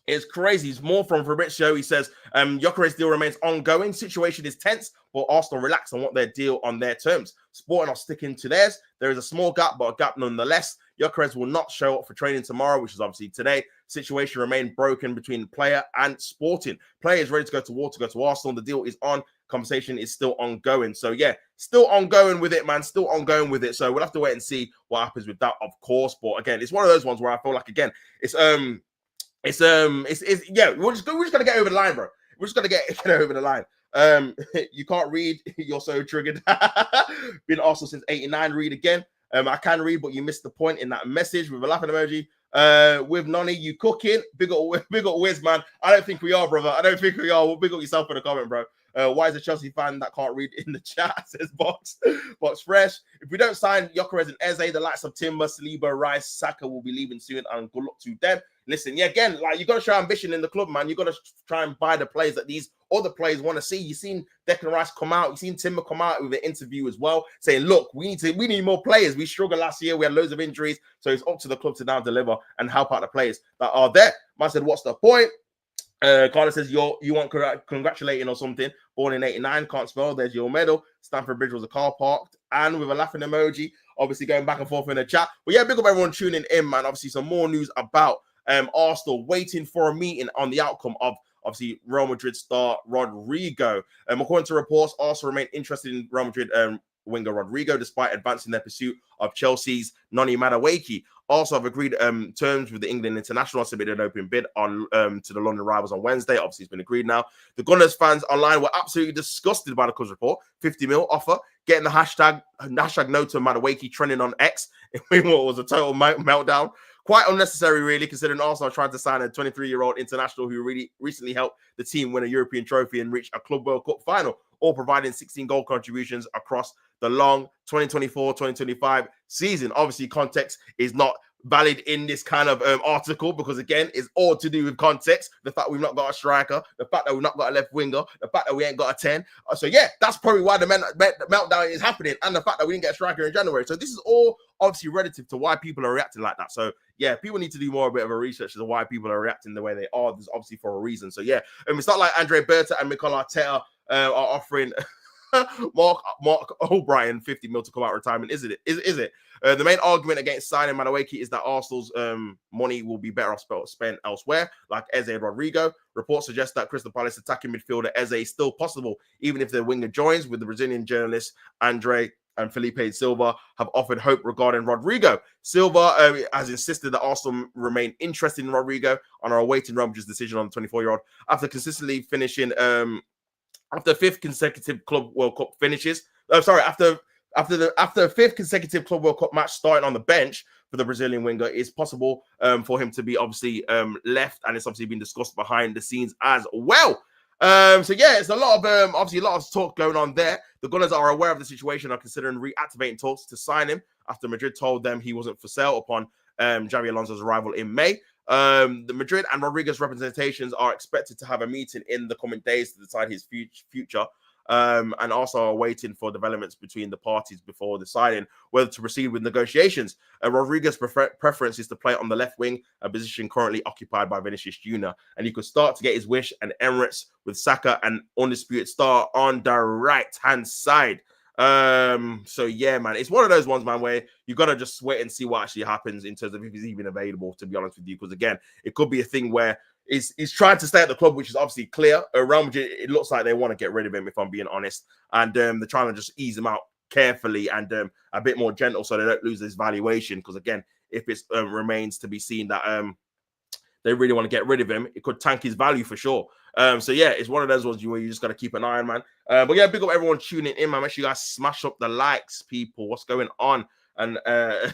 It's crazy. It's more from Fabrizio. He says, Gyökeres deal remains ongoing. Situation is tense, but Arsenal relax and want their deal on their terms. Sporting are sticking to theirs. There is a small gap, but a gap nonetheless. Gyökeres will not show up for training tomorrow, which is obviously today. Situation remained broken between player and Sporting. Player is ready to go to war to go to Arsenal. The deal is on. Conversation is still ongoing. So yeah, still ongoing with it, man. Still ongoing with it. So we'll have to wait and see what happens with that, of course. But again, it's one of those ones where I feel like, again, yeah, we're just gonna get over the line, bro. We're just gonna get over the line. You can't read, you're so triggered. Been Arsenal since '89. Read again. I can read, but you missed the point in that message with a laughing emoji. With Nonny, you cooking. Big up Wiz, man. I don't think we are, brother. I don't think we are. Well, big up yourself in the comment, bro. Why is a Chelsea fan that can't read in the chat? Says Box Fresh. If we don't sign Gyökeres and Eze, the likes of Timber, Saliba, Rice, Saka will be leaving soon, and good luck to them. Listen, yeah, again, like you got to show ambition in the club, man. You got to try and buy the players that these other players want to see. You've seen Declan Rice come out. You've seen Timber come out with an interview as well, saying, "Look, we need more players. We struggled last year. We had loads of injuries, so it's up to the club to now deliver and help out the players that are there." Man said, "What's the point?" Carlos says, you want congratulating or something. Born in '89, can't spell. There's your medal. Stamford Bridge was a car parked, and with a laughing emoji. Obviously going back and forth in the chat. But yeah, big up everyone tuning in, man. Obviously some more news about Arsenal waiting for a meeting on the outcome of obviously Real Madrid star Rodryo. According to reports, Arsenal remain interested in Real Madrid winger Rodryo, despite advancing their pursuit of Chelsea's Noni Madueke. Also have agreed terms with the England international, submitted an open bid on to the London rivals on Wednesday. Obviously, it's been agreed now. The Gunners fans online were absolutely disgusted by the club's report. 50 mil offer, getting the hashtag no to Madueke trending on X in what was a total meltdown. Quite unnecessary, really, considering Arsenal tried to sign a 23-year-old international who really recently helped the team win a European trophy and reach a Club World Cup final, all providing 16 goal contributions across the long 2024-2025 season. Obviously, context is not valid in this kind of article because, again, it's all to do with context. The fact we've not got a striker, the fact that we've not got a left winger, the fact that we ain't got a 10. So, yeah, that's probably why the meltdown is happening, and the fact that we didn't get a striker in January. So this is all obviously relative to why people are reacting like that. So, yeah, people need to do more a bit of a research as to why people are reacting the way they are. There's obviously for a reason. So, yeah, it's not like Andre Berta and Mikel Arteta are offering Mark O'Brien 50 mil to come out of retirement, is it? The main argument against signing Madueke is that Arsenal's money will be better off spent elsewhere, like Eze and Rodryo. Reports suggest that Crystal Palace attacking midfielder Eze is still possible, even if the winger joins, with the Brazilian journalists Andre and Felipe Silva have offered hope regarding Rodryo. Silva has insisted that Arsenal remain interested in Rodryo and are awaiting Real Madrid's decision on the 24-year-old. After consistently finishing after fifth consecutive Club World Cup finishes. After fifth consecutive Club World Cup match starting on the bench for the Brazilian winger, it's possible for him to be obviously left, and it's obviously been discussed behind the scenes as well. So yeah, it's a lot of obviously a lot of talk going on there. The Gunners are aware of the situation, are considering reactivating talks to sign him after Madrid told them he wasn't for sale upon Xabi Alonso's arrival in May. The Madrid and Rodriguez representations are expected to have a meeting in the coming days to decide his future, and also are waiting for developments between the parties before deciding whether to proceed with negotiations. Rodriguez's preference is to play on the left wing, a position currently occupied by Vinicius Jr., and he could start to get his wish and Emirates with Saka and undisputed star on the right-hand side. So yeah, man, it's one of those ones, man, where you gotta just wait and see what actually happens in terms of if he's even available, to be honest with you, because again, it could be a thing where he's trying to stay at the club, which is obviously clear. Real Madrid, it looks like they want to get rid of him, if I'm being honest, and they're trying to just ease him out carefully and a bit more gentle so they don't lose his valuation, because again, if it remains to be seen that they really want to get rid of him, it could tank his value for sure. So yeah, it's one of those ones where you just got to keep an eye on, man. But yeah, big up everyone tuning in, man. Make sure you guys smash up the likes, people. What's going on? And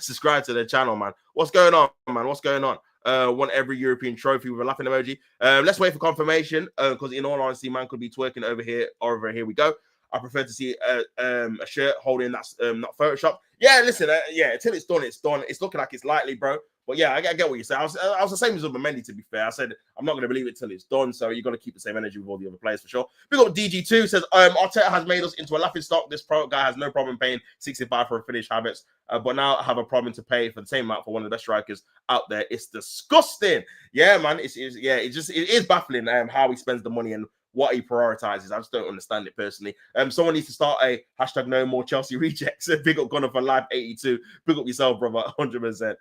subscribe to the channel, man. What's going on, man? What's going on? Won every European trophy with a laughing emoji. Let's wait for confirmation, because in all honesty, man could be twerking over here. Here we go. I prefer to see a shirt holding that's not Photoshop. Yeah, listen, yeah, until it's done, it's done. It's looking like it's likely, bro. But yeah, I get what you say. I was the same as with Mendy, to be fair. I said I'm not going to believe it till it's done. So you got to keep the same energy with all the other players for sure. Big up DG2 says Arteta has made us into a laughing stock. This guy has no problem paying 65 for finished habits, but now I have a problem to pay for the same amount for one of the best strikers out there. It's disgusting. Yeah, man. It is baffling how he spends the money and what he prioritizes. I just don't understand it personally. Someone needs to start a hashtag no more Chelsea rejects. Big up Gunner for Live 82. Big up yourself, brother. 100%.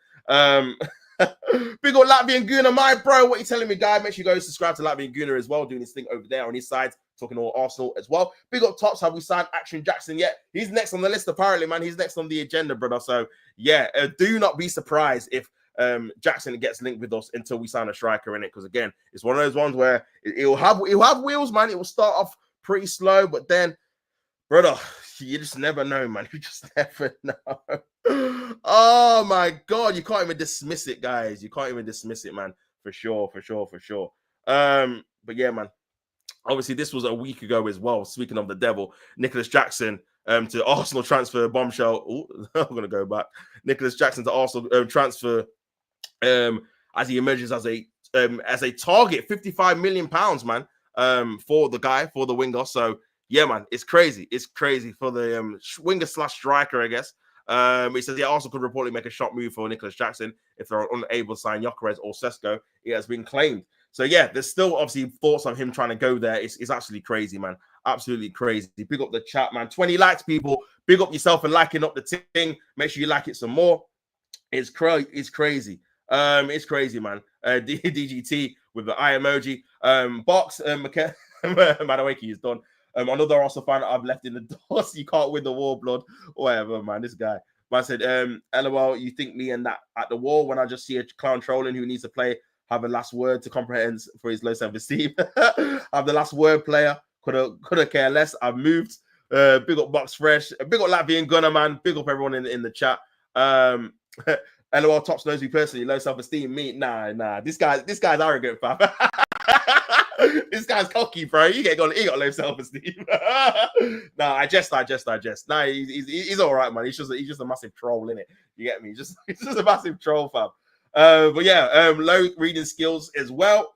Big up Latvian Gooner, my bro. What are you telling me, guy? Make sure you go subscribe to Latvian Gooner as well, doing his thing over there on his side, talking all Arsenal as well. Big up Tops. Have we signed Action Jackson yet? He's next on the list, apparently, man. He's next on the agenda, brother. So yeah, do not be surprised if Jackson gets linked with us until we sign a striker in it, because again, it's one of those ones where it'll have wheels, man. It will start off pretty slow, but then, brother, you just never know, man. You just never know. Oh my god, you can't even dismiss it, guys. You can't even dismiss it, man. For sure. But yeah, man. Obviously, this was a week ago as well. Speaking of the devil, Nicholas Jackson to Arsenal transfer bombshell. Ooh, I'm gonna go back. Nicholas Jackson to Arsenal transfer as he emerges as a target, £55 million, man, for the winger. So yeah, man, it's crazy. It's crazy for the winger / striker, I guess. He says, yeah, Arsenal could reportedly make a shot move for Nicholas Jackson if they're unable to sign Gyökeres or Sesko. It has been claimed. So yeah, there's still obviously thoughts on him trying to go there. It's actually crazy, man. Absolutely crazy. Big up the chat, man. 20 likes, people. Big up yourself and liking up the thing. Make sure you like it some more. It's crazy. It's crazy, man. DGT with the eye emoji. Box, Madueke is done. Another Arsenal fan I've left in the dust. You can't win the war, blood. Whatever, man. This guy. Man said, LOL, you think me and that at the wall when I just see a clown trolling who needs to play, have a last word to comprehend for his low self-esteem. Have the last word, player. Could care less. I've moved. Big up Box Fresh. Big up Latvian Gunner, man. Big up everyone in the chat. LOL Tops knows me personally. Low self-esteem. Me, nah. This guy's arrogant, fam. This guy's cocky, bro. He got low self-esteem. Nah, I jest. Nah, he's all right, man. He's just a massive troll, innit? You get me? He's just a massive troll, fam. But yeah, low reading skills as well.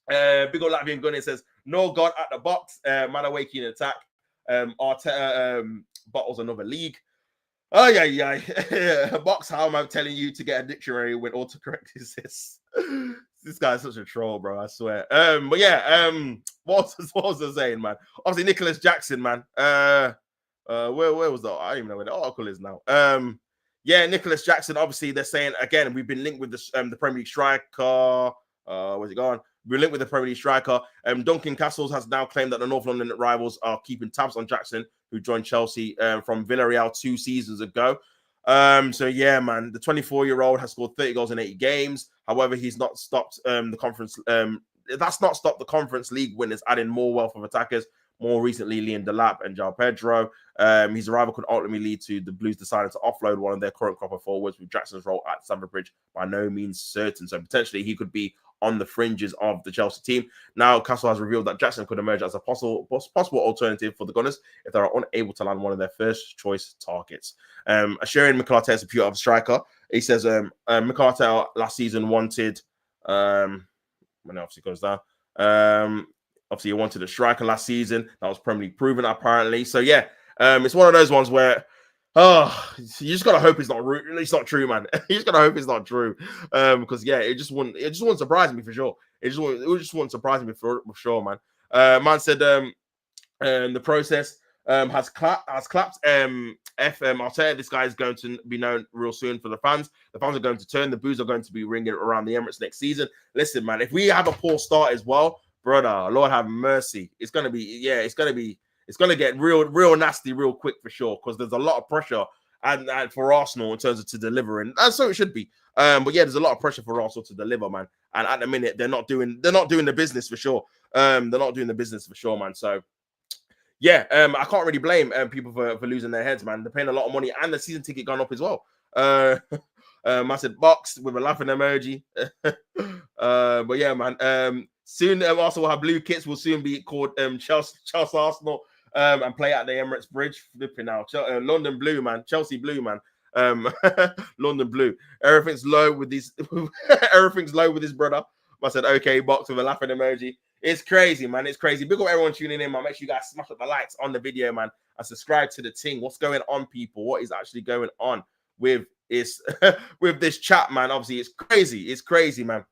Big old Latvian Gunner says, no God at the box. Madueke in attack. Arteta bottles another league. Oh yeah. Box, how am I telling you to get a dictionary when autocorrect exists? This guy's such a troll, bro. I swear. But yeah, what was I saying, man? Obviously, Nicholas Jackson, man. Where was that? I don't even know where the article is now. Yeah, Nicholas Jackson. Obviously, they're saying again we've been linked with the Premier League striker. Where's it gone? We're linked with the Premier League striker. Duncan Castles has now claimed that the North London rivals are keeping tabs on Jackson, who joined Chelsea from Villarreal 2 seasons ago. So yeah, man, the 24-year-old has scored 30 goals in 80 games. However, he's not stopped the conference. That's not stopped the Conference League winners adding more wealth of attackers. More recently, Liam Delap and João Pedro. His arrival could ultimately lead to the Blues deciding to offload one of their current crop of forwards, with Jackson's role at Stamford Bridge by no means certain. So potentially he could be on the fringes of the Chelsea team. Now, Castle has revealed that Jackson could emerge as a possible alternative for the Gunners if they are unable to land one of their first choice targets. Sharing Mikel Arteta's a pure striker. He says Mikel Arteta last season wanted when it obviously goes down. Obviously, he wanted a striker last season. That was Premier League proven, apparently. So yeah, it's one of those ones where you just gotta hope it's not true, man. You just gotta hope it's not true, because yeah, it just wouldn't surprise me for sure. It just wouldn't surprise me for sure, man. Man said the process has clapped. Arteta, this guy is going to be known real soon for the fans. The fans are going to turn. The boos are going to be ringing around the Emirates next season. Listen, man, if we have a poor start as well, brother, Lord have mercy. It's gonna get real nasty real quick for sure, because there's a lot of pressure and for Arsenal in terms of to deliver, and so it should be. But yeah, there's a lot of pressure for Arsenal to deliver, man. And at the minute, they're not doing the business for sure. They're not doing the business for sure, man. So yeah, I can't really blame people for losing their heads, man. They're paying a lot of money, and the season ticket gone up as well. Massive box with a laughing emoji. But yeah, man. Soon, also will have blue kits. Will soon be called Chelsea Arsenal, and play at the Emirates Bridge. Flipping out, London Blue, man. Chelsea Blue, man. London Blue. Everything's low with these. Everything's low with this brother. I said, okay, box with a laughing emoji. It's crazy, man. It's crazy. Big up everyone tuning in, man. Make sure you guys smash up the likes on the video, man, and subscribe to the thing. What's going on, people? What is actually going on with this with this chat, man? Obviously, it's crazy. It's crazy, man.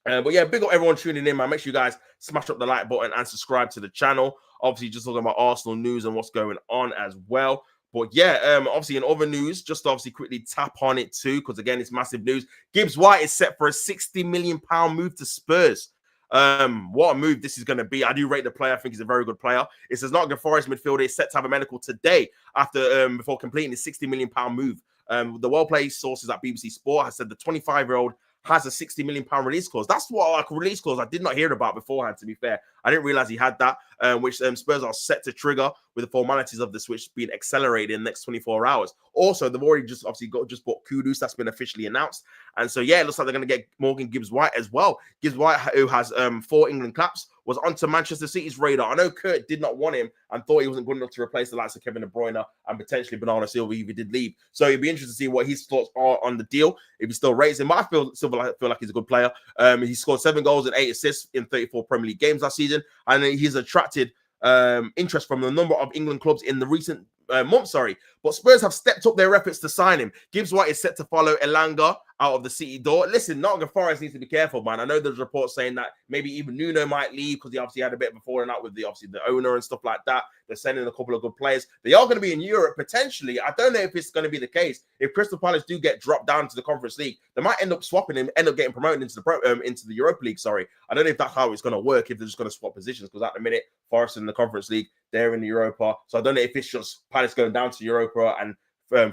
But yeah, big up everyone tuning in, man. Make sure you guys smash up the like button and subscribe to the channel. Obviously, just talking about Arsenal news and what's going on as well. But yeah, obviously in other news, just obviously quickly tap on it too, because again, it's massive news. Gibbs White is set for a £60 million move to Spurs. What a move this is going to be. I do rate the player. I think he's a very good player. It says Nottingham Forest midfielder is set to have a medical today after before completing his £60 million move. The well-placed sources at BBC Sport has said the 25-year-old has a £60 million release clause. That's what like a release clause I did not hear about beforehand, to be fair. I didn't realize he had that, which Spurs are set to trigger with the formalities of the switch being accelerated in the next 24 hours. Also, they've already just bought Kudus. That's been officially announced. And so, yeah, it looks like they're going to get Morgan Gibbs-White as well. Gibbs-White, who has 4 England caps, was onto Manchester City's radar. I know Kurt did not want him and thought he wasn't good enough to replace the likes of Kevin De Bruyne and potentially Bernardo Silva if he did leave. So it'd be interesting to see what his thoughts are on the deal, if he still rates him. But I feel like he's a good player. He scored 7 goals and 8 assists in 34 Premier League games last season, and he's attracted interest from a number of England clubs in the recent months. But Spurs have stepped up their efforts to sign him. Gibbs White is set to follow Elanga out of the City door. Listen, Nottingham Forest needs to be careful, man. I know there's reports saying that maybe even Nuno might leave because he obviously had a bit of a falling out with the owner and stuff like that. They're sending a couple of good players. They are going to be in Europe potentially. I don't know if it's going to be the case. If Crystal Palace do get dropped down to the Conference League, they might end up swapping him, end up getting promoted into the Europa League. Sorry, I don't know if that's how it's going to work. If they're just going to swap positions, because at the minute Forest in the Conference League, they're in the Europa. So I don't know if it's just Palace going down to Europa and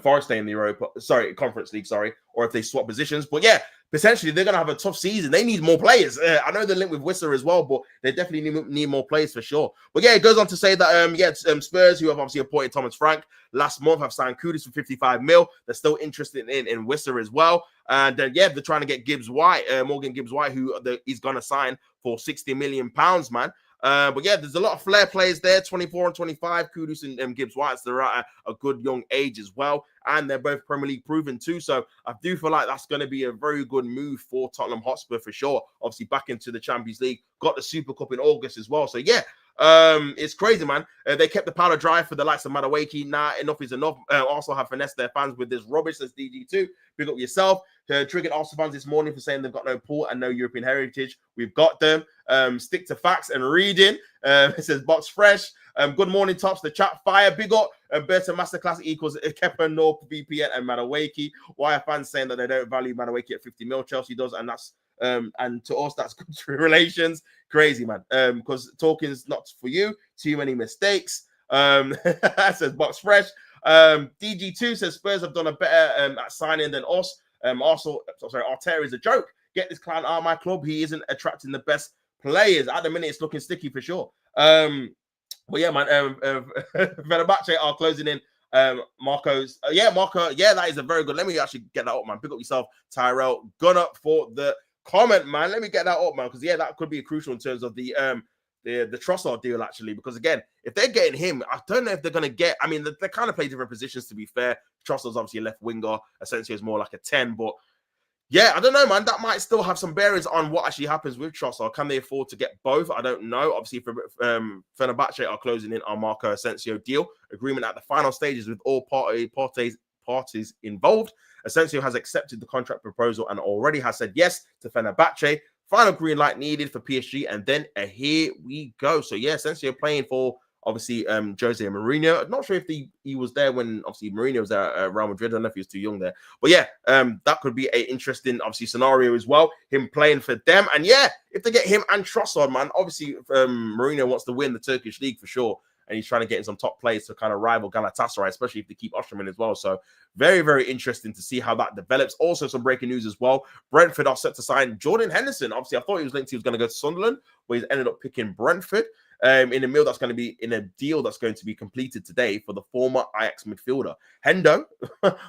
Forest stay in the Conference League, or if they swap positions. But yeah, potentially they're going to have a tough season. They need more players. I know they're linked with Whistler as well, but they definitely need more players for sure. But yeah, it goes on to say that Spurs, who have obviously appointed Thomas Frank last month, have signed Kudus for 55 mil. They're still interested in Whistler as well. And yeah, they're trying to get Gibbs White, Morgan Gibbs White, who he's going to sign for £60 million, man. But yeah, there's a lot of flair players there, 24 and 25, Kudus and Gibbs White. So they're at a good young age as well. And they're both Premier League proven too. So I do feel like that's going to be a very good move for Tottenham Hotspur for sure. Obviously back into the Champions League, got the Super Cup in August as well. So yeah, it's crazy, man. They kept the powder dry for the likes of Madueke. Nah, enough is enough. Also have finessed their fans with this rubbish. That's DG2. Pick up yourself. Triggered Arsenal fans this morning for saying they've got no pool and no European heritage. We've got them. Stick to facts and reading. It says Box Fresh. Good morning, Tops. The chat fire. Big up. Better Masterclass equals Kepa, North, VPN, and Madueke. Why are fans saying that they don't value Madueke at 50 mil? Chelsea does, and that's and to us that's good relations. Crazy, man. Because talking's not for you. Too many mistakes. That says Box Fresh. DG2 says Spurs have done a better at signing than us. Arteta is a joke. Get this clown out of my club. He isn't attracting the best players. At the minute, it's looking sticky for sure. But yeah, man, Fenerbahce are closing in. Marco, that is a very good. Let me actually get that up, man. Pick up yourself, Tyrell. Gun up for the comment, man. Let me get that up, man, because yeah, that could be crucial in terms of the Trossard deal, actually, because again, if they're getting him, I don't know if they're going to get. I mean, they kind of play different positions, to be fair. Trossard's obviously a left winger. Asensio is more like a 10, but yeah, I don't know, man. That might still have some bearings on what actually happens with Trossard. Can they afford to get both? I don't know. Obviously, for Fenerbahce are closing in on Marco Asensio deal. Agreement at the final stages with all parties involved. Asensio has accepted the contract proposal and already has said yes to Fenerbahce. Final green light needed for PSG, and then here we go. So yeah, Asensio playing for obviously Jose Mourinho. I'm not sure if he was there when obviously Mourinho was there at Real Madrid. I don't know if he was too young there, but yeah, that could be an interesting obviously scenario as well. Him playing for them, and yeah, if they get him and Trossard, man, obviously Mourinho wants to win the Turkish league for sure. And he's trying to get in some top players to kind of rival Galatasaray, especially if they keep Osterman as well. So very, very interesting to see how that develops. Also, some breaking news as well. Brentford are set to sign Jordan Henderson. Obviously, I thought he was linked. He was going to go to Sunderland, but he's ended up picking Brentford in a deal that's going to be completed today for the former Ajax midfielder. Hendo,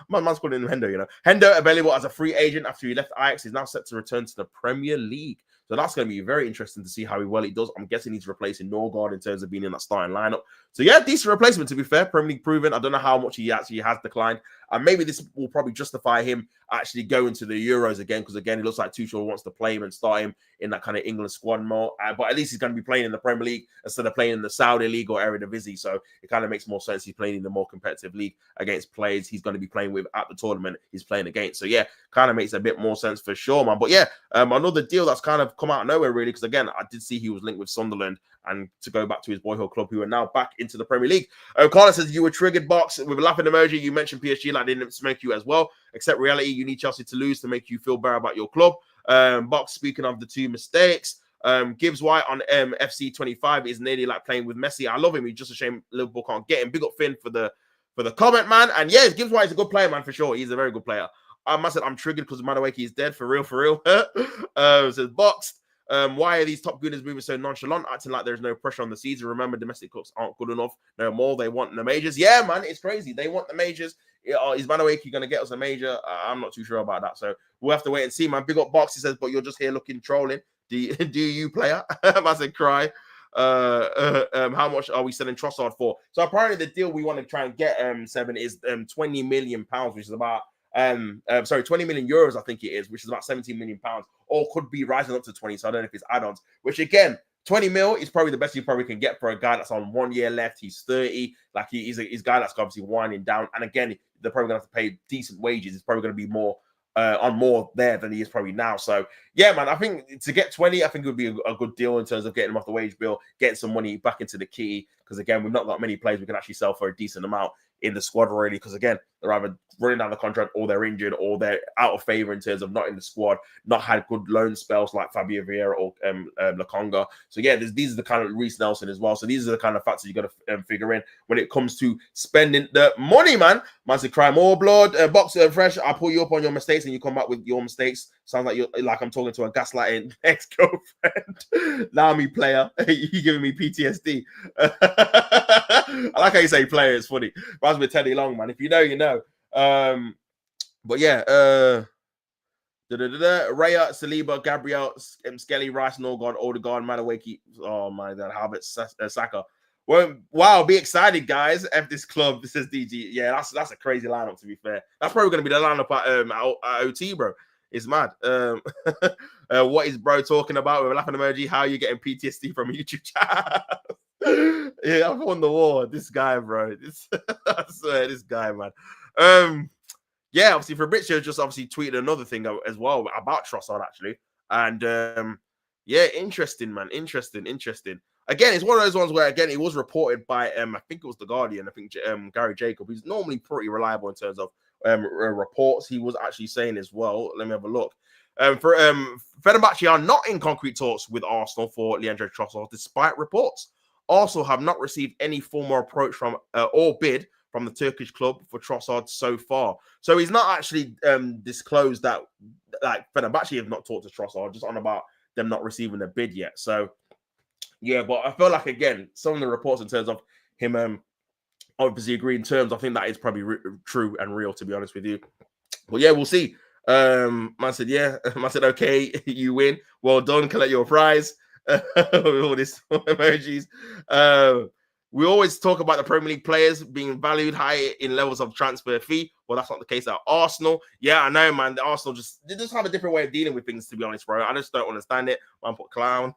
my man's calling him Hendo, you know. Hendo, available as a free agent after he left Ajax, is now set to return to the Premier League. So that's going to be very interesting to see how well he does. I'm guessing he's replacing Norgard in terms of being in that starting lineup. So yeah, decent replacement, to be fair. Premier League proven. I don't know how much he actually has declined. And maybe this will probably justify him actually going to the Euros again, because again, it looks like Tuchel wants to play him and start him in that kind of England squad more. But at least he's going to be playing in the Premier League instead of playing in the Saudi League or Eredivisie. So it kind of makes more sense. He's playing in the more competitive league against players he's going to be playing with at the tournament he's playing against. So yeah, kind of makes a bit more sense for sure, man. But yeah, another deal that's kind of come out of nowhere, really, because again, I did see he was linked with Sunderland and to go back to his boyhood club, who are now back into the Premier League. Carlos says, you were triggered, Box, with a laughing emoji. You mentioned PSG, like they didn't smoke you as well. Except reality, you need Chelsea to lose to make you feel better about your club. Box, speaking of the two mistakes, Gibbs White on FC 25 is nearly like playing with Messi. I love him. He's just a shame Liverpool can't get him. Big up Finn for the comment, man. And yeah, Gibbs White is a good player, man, for sure. He's a very good player. I must say I'm triggered because Madueke is dead, for real. Says Box. Why are these top gooners moving so nonchalant, acting like there's no pressure on the season? Remember, domestic cups aren't good enough. No more. They want the majors. Yeah, man, it's crazy. They want the majors. Is Madueke going to get us a major? I'm not too sure about that. So we'll have to wait and see, man. Big up Box. He says, but you're just here looking trolling. Do you player? I said, cry. How much are we selling Trossard for? So apparently the deal we want to try and get 7 is 20 million pounds, which is about 20 million euros, I think it is, which is about 17 million pounds, or could be rising up to 20. So I don't know if it's add-ons, which again, 20 mil is probably the best you probably can get for a guy that's on 1 year left. He's 30. Like he's a guy that's obviously winding down. And again, they're probably going to have to pay decent wages. It's probably going to be more on more there than he is probably now. So yeah, man, I think to get 20, I think it would be a good deal in terms of getting him off the wage bill, getting some money back into the kitty. Because again, we've not got many players we can actually sell for a decent amount in the squad already. Because again, they're either running down the contract or they're injured or they're out of favor in terms of not in the squad, not had good loan spells like Fabio Vieira or Lakonga. So yeah, these are the kind of Reece Nelson as well. So these are the kind of factors you got to figure in when it comes to spending the money, man. Man said, cry more blood. Boxer Fresh, I'll pull you up on your mistakes and you come back with your mistakes. Sounds like I'm talking to a gaslighting ex-girlfriend. Now me player, you giving me PTSD. I like how you say player. It's funny. Reminds me of Teddy Long, man. If you know, you know. But yeah, Raya, Saliba, Gabriel, Skelly, Rice, Norgard, Odegaard, Madueke. Oh my God, Havertz, Saka. Well, wow, be excited, guys. F this club. This is DG. Yeah, that's a crazy lineup, to be fair. That's probably going to be the lineup at OT, bro. It's mad. What is bro talking about with a laughing emoji? How are you getting PTSD from a YouTube chat? Yeah, I've won the war. This guy, bro. I swear, this guy, man. Yeah, obviously Fabrizio just obviously tweeted another thing as well about Trossard, actually. And yeah, interesting, man. Interesting. Again, it's one of those ones where, again, it was reported by, I think it was The Guardian. I think Gary Jacob, who's normally pretty reliable in terms of reports. He was actually saying as well. Let me have a look. For Fenerbahce are not in concrete talks with Arsenal for Leandro Trossard, despite reports. Arsenal have not received any formal approach from or bid from the Turkish club for Trossard so far. So he's not actually disclosed that, like, Fenerbahce have not talked to Trossard, just on about them not receiving a bid yet. So yeah, but I feel like, again, some of the reports in terms of him obviously agreeing terms, I think that is probably true and real, to be honest with you. But yeah, we'll see. Man said, yeah. Man said, okay, you win. Well done. Collect your prize. All these emojis. We always talk about the Premier League players being valued high in levels of transfer fee. Well, that's not the case at Arsenal. Yeah, I know, man. The Arsenal they just have a different way of dealing with things, to be honest, bro. I just don't understand it. Man, put clown.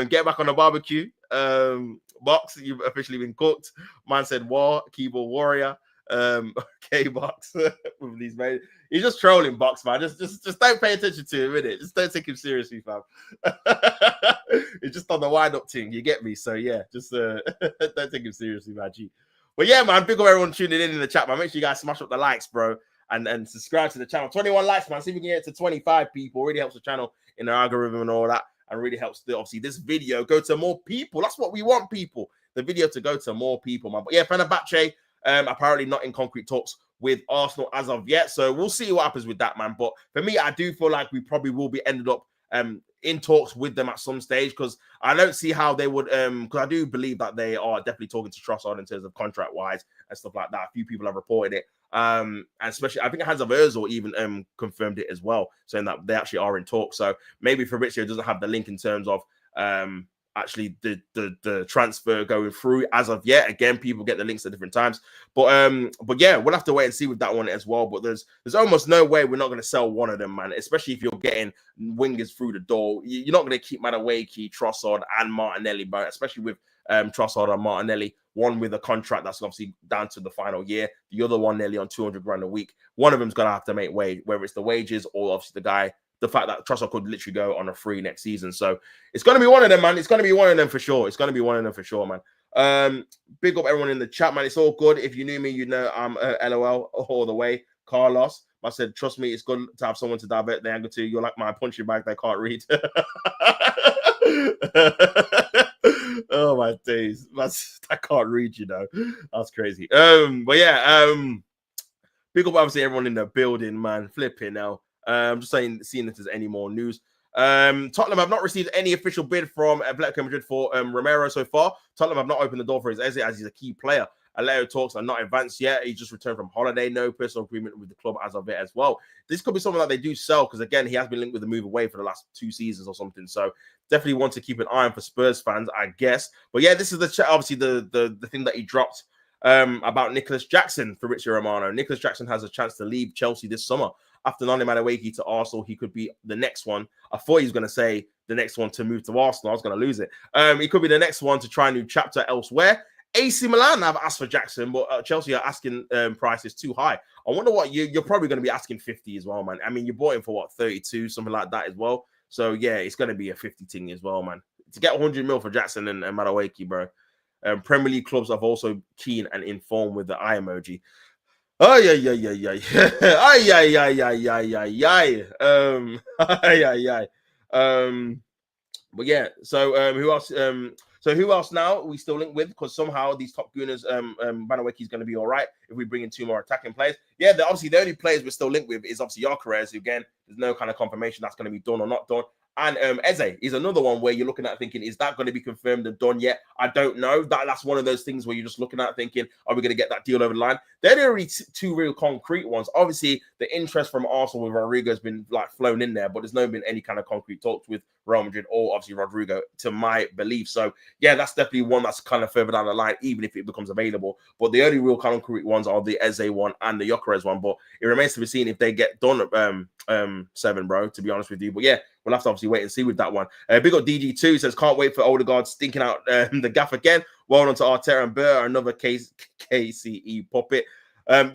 Get back on the barbecue. Box, you've officially been cooked. Man said war, keyboard warrior. Okay, Box. With these mates. He's just trolling, Box, man. Just don't pay attention to him, innit? Just don't take him seriously, fam. It's just on the wind-up thing, you get me? So yeah, just don't take him seriously, man. G. But yeah, man, big up everyone tuning in the chat, man. Make sure you guys smash up the likes, bro, and subscribe to the channel. 21 likes, man. See if we can get it to 25 people. Really helps the channel in the algorithm and all that, and really helps obviously this video go to more people. That's what we want, people. The video to go to more people, man. But yeah, Fenerbahce, apparently not in concrete talks with Arsenal as of yet. So we'll see what happens with that, man. But for me, I do feel like we probably will be ended up in talks with them at some stage, because I don't see how they would, because I do believe that they are definitely talking to Trossard in terms of contract wise and stuff like that. A few people have reported it. And especially, I think Hans of Ozil even confirmed it as well, saying that they actually are in talks. So maybe Fabrizio doesn't have the link in terms of actually the transfer going through as of yet. Again, people get the links at different times, but yeah, we'll have to wait and see with that one as well. But there's almost no way we're not going to sell one of them, man, especially if you're getting wingers through the door. You're not going to keep Madueke, Trossard and Martinelli, but especially with Trossard and Martinelli, one with a contract that's obviously down to the final year, the other one nearly on 200 grand a week. One of them's going to have to make way, whether it's the wages or obviously the fact that Trossard could literally go on a free next season. So it's going to be one of them, man. It's going to be one of them for sure. It's going to be one of them for sure, man. Big up everyone in the chat, man. It's all good. If you knew me, you know I'm LOL all the way. Carlos, I said, trust me, it's good to have someone to divert the anger to. You're like my punching bag they can't read. Oh, my days. I can't read, you know. That's crazy. But yeah, big up obviously everyone in the building, man. Flipping now. I'm just seeing if there's any more news. Tottenham have not received any official bid from Atletico Madrid for Romero so far. Tottenham have not opened the door for his exit as he's a key player. Atletico talks are not advanced yet. He just returned from holiday. No personal agreement with the club as of yet as well. This could be something that they do sell, because again, he has been linked with the move away for the last 2 seasons or something. So definitely want to keep an eye on for Spurs fans, I guess. But yeah, this is obviously the thing that he dropped about Nicholas Jackson for Fabrizio Romano. Nicholas Jackson has a chance to leave Chelsea this summer after Nani Madueke to Arsenal, he could be the next one. I thought he was going to say the next one to move to Arsenal. I was going to lose it. He could be the next one to try a new chapter elsewhere. AC Milan have asked for Jackson, but Chelsea are asking prices too high. I wonder what you're probably going to be asking 50 as well, man. I mean, you bought him for what, 32, something like that as well. So yeah, it's going to be a 50 thing as well, man. To get 100 mil for Jackson and Madueke, bro. Premier League clubs are also keen and informed with the eye emoji. Oh yeah. But yeah, so who else? So who else now we still link with? Because somehow these top gooners, Madueke is going to be all right if we bring in 2 more attacking players. Yeah, obviously the only players we're still linked with is obviously Gyökeres, who again, there's no kind of confirmation that's going to be done or not done. And Eze is another one where you're looking at thinking, is that going to be confirmed and done yet? I don't know. That's one of those things where you're just looking at thinking, are we going to get that deal over the line? They're already 2 real concrete ones. Obviously, the interest from Arsenal with Rodryo has been like flown in there, but there's no been any kind of concrete talks with Real Madrid or obviously Rodryo, to my belief. So yeah, that's definitely one that's kind of further down the line, even if it becomes available. But the only real concrete ones are the Eze one and the Gyökeres one. But it remains to be seen if they get done 7, bro, to be honest with you. But yeah, we'll have to obviously wait and see with that one. Big up DG2 says, can't wait for Odegaard stinking out the gaff again. Well done to Arteta and Burr, another KCE puppet. Yeah,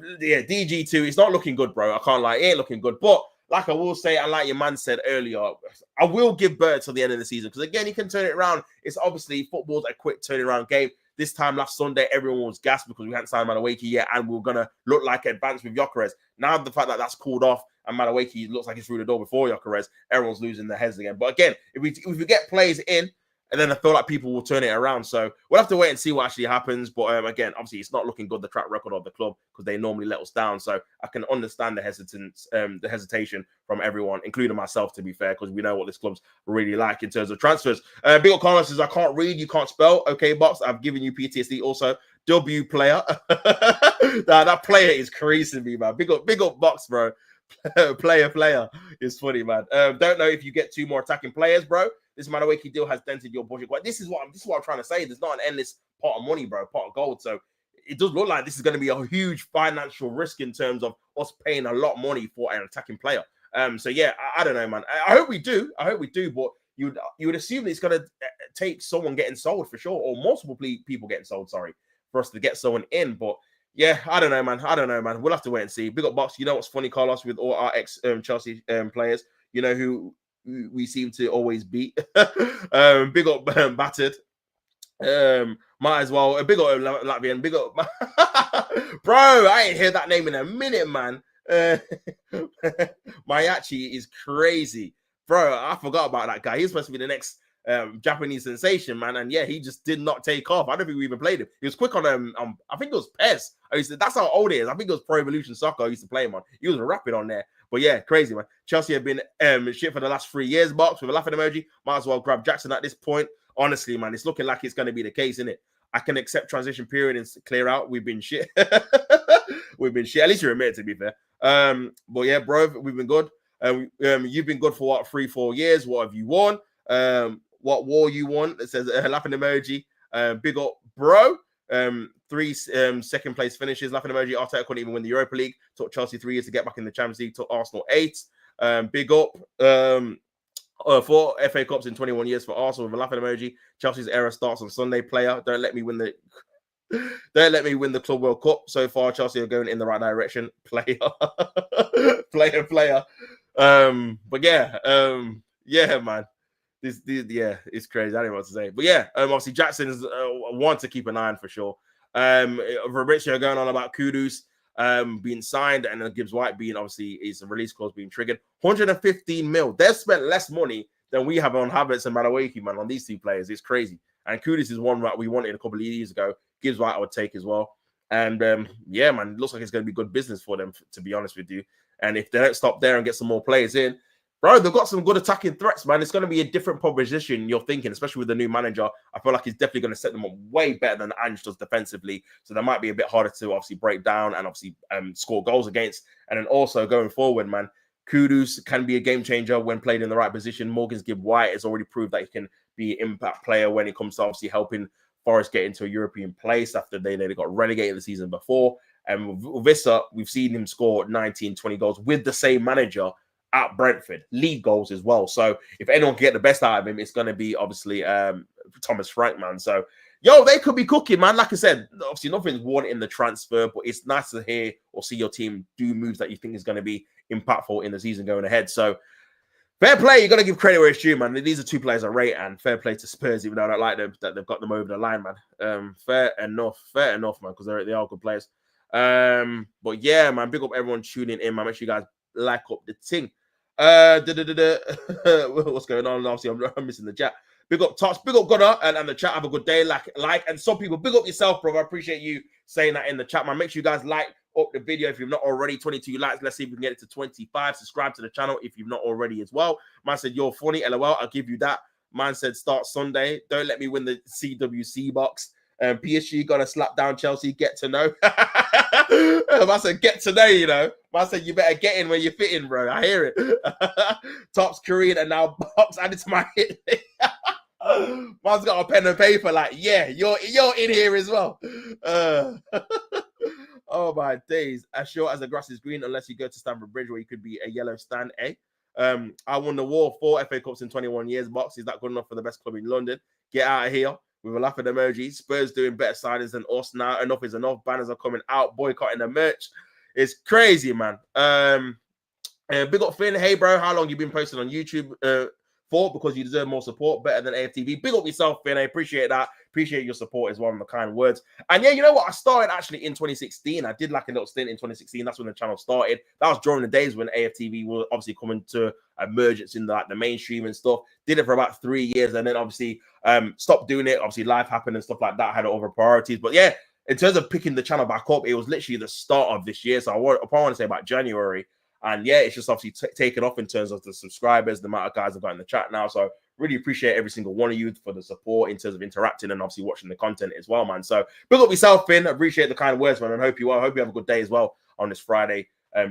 DG2, it's not looking good, bro. I can't lie, it ain't looking good. But like I will say, and like your man said earlier, I will give Burr till the end of the season because again, he can turn it around. It's obviously football's a quick turning around game. This time last Sunday, everyone was gassed because we hadn't signed Madueke yet, and we were gonna look like advanced with Gyökeres. Now the fact that that's cooled off and Madueke looks like he's through the door before Gyökeres, everyone's losing their heads again. But again, if we get players in, and then I feel like people will turn it around. So we'll have to wait and see what actually happens. But again, obviously, it's not looking good, the track record of the club, because they normally let us down. So I can understand the hesitation from everyone, including myself, to be fair, because we know what this club's really like in terms of transfers. Big up Carlos says, I can't read, you can't spell. Okay, Box, I've given you PTSD also. W player. That player is creasing me, man. Big up Box, bro. player is funny, man. Don't know if you get 2 more attacking players, bro. This Madueke deal has dented your budget. This is what I'm trying to say. There's not an endless pot of money, bro, pot of gold. So it does look like this is going to be a huge financial risk in terms of us paying a lot of money for an attacking player. So yeah, I don't know, man. I hope we do. But you would assume it's going to take someone getting sold for sure, or multiple people getting sold. Sorry, for us to get someone in, but. Yeah, I don't know, man. We'll have to wait and see. Big up Box. You know what's funny, Carlos, with all our ex-Chelsea players? You know who we seem to always beat? Big up Battered. Might as well. Big up Latvian. Big up. Bro, I ain't heard that name in a minute, man. Mayachi is crazy. Bro, I forgot about that guy. He's supposed to be the next Japanese sensation, man, and yeah, he just did not take off. I don't think we even played him. He was quick on I think it was PES. That's how old he is. I think it was Pro Evolution Soccer I used to play him on. He was rapid on there. But yeah, crazy, man. Chelsea have been shit for the last 3 years, Box, with a laughing emoji. Might as well grab Jackson at this point. Honestly, man, it's looking like it's going to be the case, isn't it? I can accept transition period and clear out. We've been shit. We've been shit. At least you admit it, to be fair. But yeah, bro, we've been good. You've been good for what, 3-4 years? What have you won? What war you won? It says laughing emoji. Big up, bro. 3 second place finishes. Laughing emoji. Arteta couldn't even win the Europa League. Took Chelsea 3 years to get back in the Champions League. Took Arsenal 8. Big up. 4 FA Cups in 21 years for Arsenal with a laughing emoji. Chelsea's era starts on Sunday. Player, don't let me win the Club World Cup. So far, Chelsea are going in the right direction. Player. But yeah, man. This, it's crazy. I don't know what to say. But yeah, obviously Jackson is one to keep an eye on for sure. Rodryo going on about Kudus being signed, and then Gibbs White being obviously is a release clause being triggered. 115 mil. They've spent less money than we have on Havertz and Madueke, man, on these 2 players. It's crazy. And Kudus is one that we wanted a couple of years ago. Gibbs White I would take as well. And yeah, man, it looks like it's going to be good business for them, to be honest with you. And if they don't stop there and get some more players in, bro, they've got some good attacking threats, man. It's going to be a different proposition, you're thinking, especially with the new manager. I feel like he's definitely going to set them up way better than Ange does defensively. So that might be a bit harder to obviously break down and obviously score goals against. And then also going forward, man, Kudus can be a game changer when played in the right position. Morgan's Gibbs White has already proved that he can be an impact player when it comes to obviously helping Forest get into a European place after they got relegated the season before. And with Vissa, we've seen him score 19, 20 goals with the same manager at Brentford, league goals as well. So if anyone can get the best out of him, it's going to be obviously Thomas Frank, man. So, yo, they could be cooking, man. Like I said, obviously nothing's won in the transfer, but it's nice to hear or see your team do moves that you think is going to be impactful in the season going ahead. So, fair play. You got to give credit where it's due, man. These are two players I rate, and fair play to Spurs, even though I don't like them, that they've got them over the line, man. Fair enough, man, because they are good players. But yeah, man, big up everyone tuning in, man. Make sure you guys like up the thing. What's going on? Obviously, I'm missing the chat. Big up Tots, big up Gunnar, and the chat. Have a good day. Like, and some people, big up yourself, bro. I appreciate you saying that in the chat, man. Make sure you guys like up the video if you've not already. 22 likes. Let's see if we can get it to 25. Subscribe to the channel if you've not already as well. Man said, you're funny. LOL. I'll give you that. Man said, start Sunday. Don't let me win the CWC box. PSG gonna slap down Chelsea. Get to know. I said, get to know, you know. I said, you better get in where you fit in, bro. I hear it. Tops Korean and now box added to my hit. Man's got a pen and paper. Like, yeah, you're in here as well. Oh my days! As sure as the grass is green, unless you go to Stamford Bridge, where you could be a yellow stand. I won the war 4 FA Cups in 21 years. Box, is that good enough for the best club in London? Get out of here. With a laughing emoji. Spurs doing better signings than us now. Enough is enough. Banners are coming out. Boycotting the merch. It's crazy, man. Big up Finn. Hey, bro. How long you been posting on YouTube for? Because you deserve more support. Better than AFTV. Big up yourself, Finn. I appreciate that. Appreciate your support as well and the kind words. And yeah, you know what? I started actually in 2016. I did like a little stint in 2016. That's when the channel started. That was during the days when AFTV was obviously coming to emergence in the mainstream and stuff. Did it for about 3 years and then obviously stopped doing it. Obviously life happened and stuff like that. I had other priorities. But yeah, in terms of picking the channel back up, it was literally the start of this year. So I probably want to say about January. And yeah, it's just obviously taken off in terms of the subscribers, the amount of guys I've got in the chat now. So really appreciate every single one of you for the support in terms of interacting and obviously watching the content as well, man. So big up yourself, Finn. Appreciate the kind words, man. And hope you have a good day as well on this Friday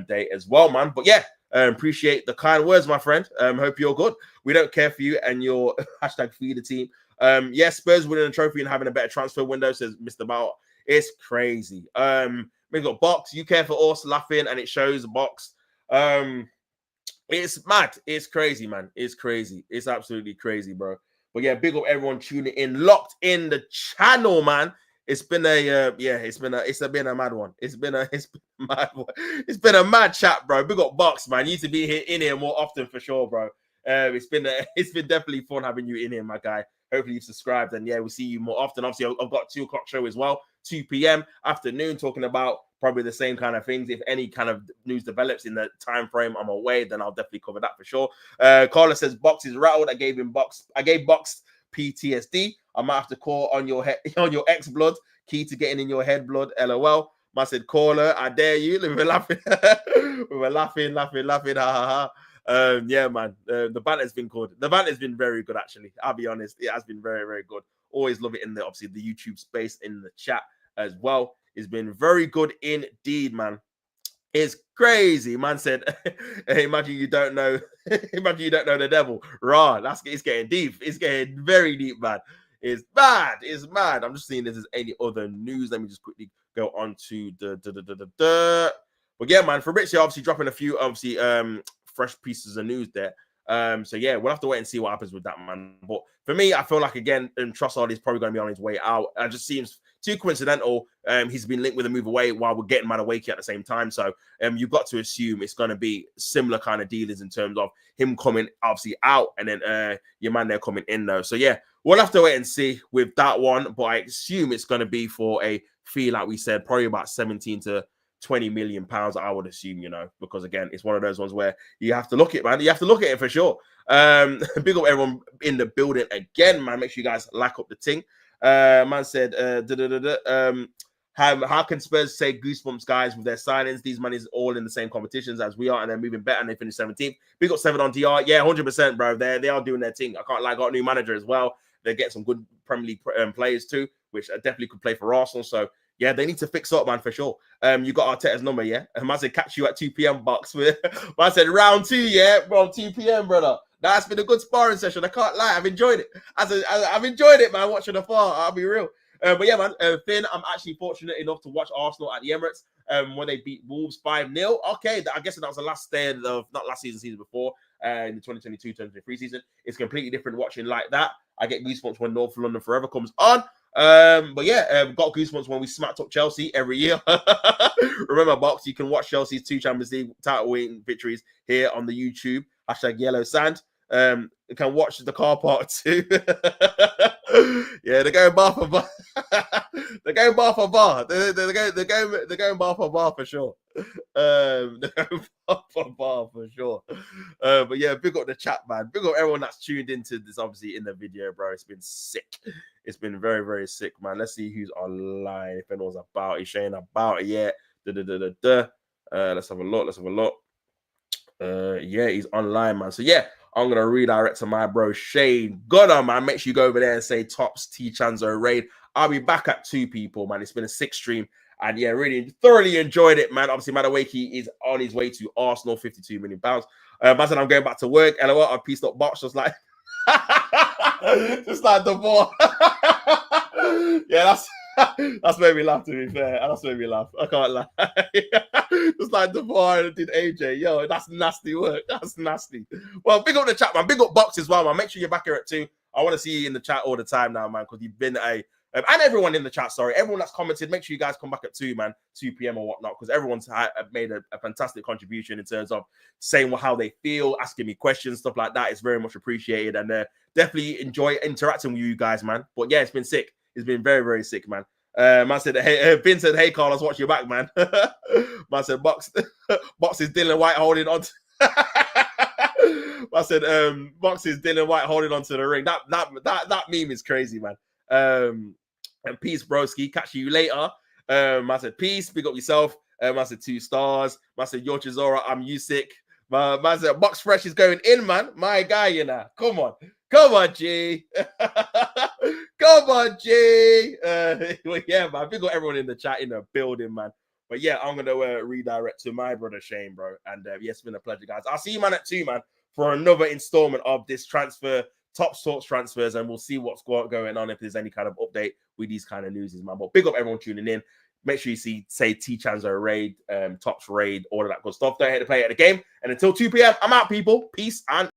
day as well, man. But yeah, appreciate the kind words, my friend. Hope you're good. We don't care for you and your hashtag feed the team. Yeah, Spurs winning a trophy and having a better transfer window, says Mr. Bout. It's crazy. We've got Box. You care for us, laughing, and it shows Box. It's mad. It's crazy, man. It's crazy. It's absolutely crazy, bro. But yeah, big up everyone tuning in, locked in the channel, man. It's been a it's been a mad one. It's been a mad one. It's been a mad chat, bro. Big up Box, man. You need to be in here more often for sure, bro. It's been definitely fun having you in here, my guy. Hopefully you've subscribed, and yeah, we'll see you more often. Obviously, I've got 2 o'clock show as well, 2 p.m. afternoon, talking about probably the same kind of things. If any kind of news develops in the time frame I'm away, then I'll definitely cover that for sure. Carla says Box is rattled. I gave Box PTSD. I might have to call on your ex blood. Key to getting in your head blood. LOL. I said, caller, I dare you. We were laughing. We were laughing. Ha ha ha. Yeah, man. The banter's been good. The banter's been very good, actually. I'll be honest. It has been very, very good. Always love it in the obviously the YouTube space, in the chat as well. It's been very good indeed, man. It's crazy. Man said, hey, imagine you don't know. Imagine you don't know the devil. Raw. It's getting deep. It's getting very deep, man. It's mad. It's mad. I'm just seeing if there's any other news. Let me just quickly go on to the. But yeah, man, Fabrizio obviously dropping a few obviously fresh pieces of news there. So yeah, we'll have to wait and see what happens with that, man. But for me, I feel like again, Trossard is probably going to be on his way out. It just seems too coincidental. He's been linked with a move away while we're getting Madueke at the same time. So you've got to assume it's going to be similar kind of dealings in terms of him coming obviously out and then your man there coming in though. So yeah, we'll have to wait and see with that one. But I assume it's going to be for a fee, like we said, probably about 17 to 20 million pounds, I would assume, you know, because again, it's one of those ones where you have to look at it, man. You have to look at it for sure. Big up everyone in the building again, man. Make sure you guys like up the thing. Man said, how can Spurs say goosebumps, guys, with their signings? These man is all in the same competitions as we are, and they're moving better, and they finished 17th. Big up 7 on DR. Yeah, 100%, bro. They are doing their thing. I can't lie. Got a new manager as well. They get some good Premier League players too, which definitely could play for Arsenal. So yeah, they need to fix up, man, for sure. You got Arteta's number, yeah? I said catch you at 2 p.m. Box. I said round 2, yeah, bro, 2 p.m., brother. That's been a good sparring session. I can't lie. I've enjoyed it. I've enjoyed it, man, watching afar. I'll be real. But yeah, man, Finn, I'm actually fortunate enough to watch Arsenal at the Emirates. when they beat Wolves 5-0. Okay, I guess that was the last day of not last season before, in the 2022-2023 season. It's completely different watching like that. I get goosebumps when North London Forever comes on. But yeah, got goosebumps when we smacked up Chelsea every year. Remember, Box, you can watch Chelsea's 2 Champions League title winning victories here on the YouTube. #Yellow Sand. You can watch the car park too. Yeah, they're going bar for bar. They're going bar for bar. They're going bar for bar for sure. They're going bar for sure. But yeah, big up the chat, man. Big up everyone that's tuned into this, obviously, in the video, bro. It's been sick. It's been very, very sick, man. Let's see who's online. If anyone's about it, Shane about it yet. Let's have a look. Yeah, he's online, man. So yeah, I'm gonna redirect to my bro Shane Gunner, man. Make sure you go over there and say Tops T Chanzo Raid. I'll be back at 2 people, man. It's been a sick stream, and yeah, really thoroughly enjoyed it, man. Obviously, MADUEKE is on his way to Arsenal, £52 million. I said I'm going back to work, and I pieced up box just like just like the ball. Yeah, that's made me laugh, to be fair. That's made me laugh. I can't lie. Just like the bar did AJ. Yo, that's nasty work. That's nasty. Well, big up the chat, man. Big up Box as well, man. Make sure you're back here at 2. I want to see you in the chat all the time now, man, because you've been and everyone in the chat, sorry. Everyone that's commented, make sure you guys come back at 2, man. 2 p.m. or whatnot, because everyone's made a fantastic contribution in terms of saying how they feel, asking me questions, stuff like that. It's very much appreciated, and definitely enjoy interacting with you guys, man. But yeah, it's been sick. It's been very, very sick, man. Man said, hey, Vin said, hey, Carlos, watch your back, man. Man said, Box is Dylan White holding on. I said, Box is Dylan White holding on to the ring. That meme is crazy, man. And peace, broski. Catch you later. I said, peace. Big up yourself. I said, 2 stars. I said, Yo Chisora, I'm you sick. Man said, Box Fresh is going in, man. My guy, you know. Come on, G. Come on, G. Well, yeah, man. Big up everyone in the chat, in the building, man. But yeah, I'm going to redirect to my brother Shane, bro. And yes, it's been a pleasure, guys. I'll see you, man, at 2, man, for another installment of this Top Sorts transfers, and we'll see what's going on, if there's any kind of update with these kind of news, man. But big up everyone tuning in. Make sure you say T Chanzo Raid, Tops Raid, all of that good stuff. Don't hate to play at the game. And until 2 p.m., I'm out, people. Peace and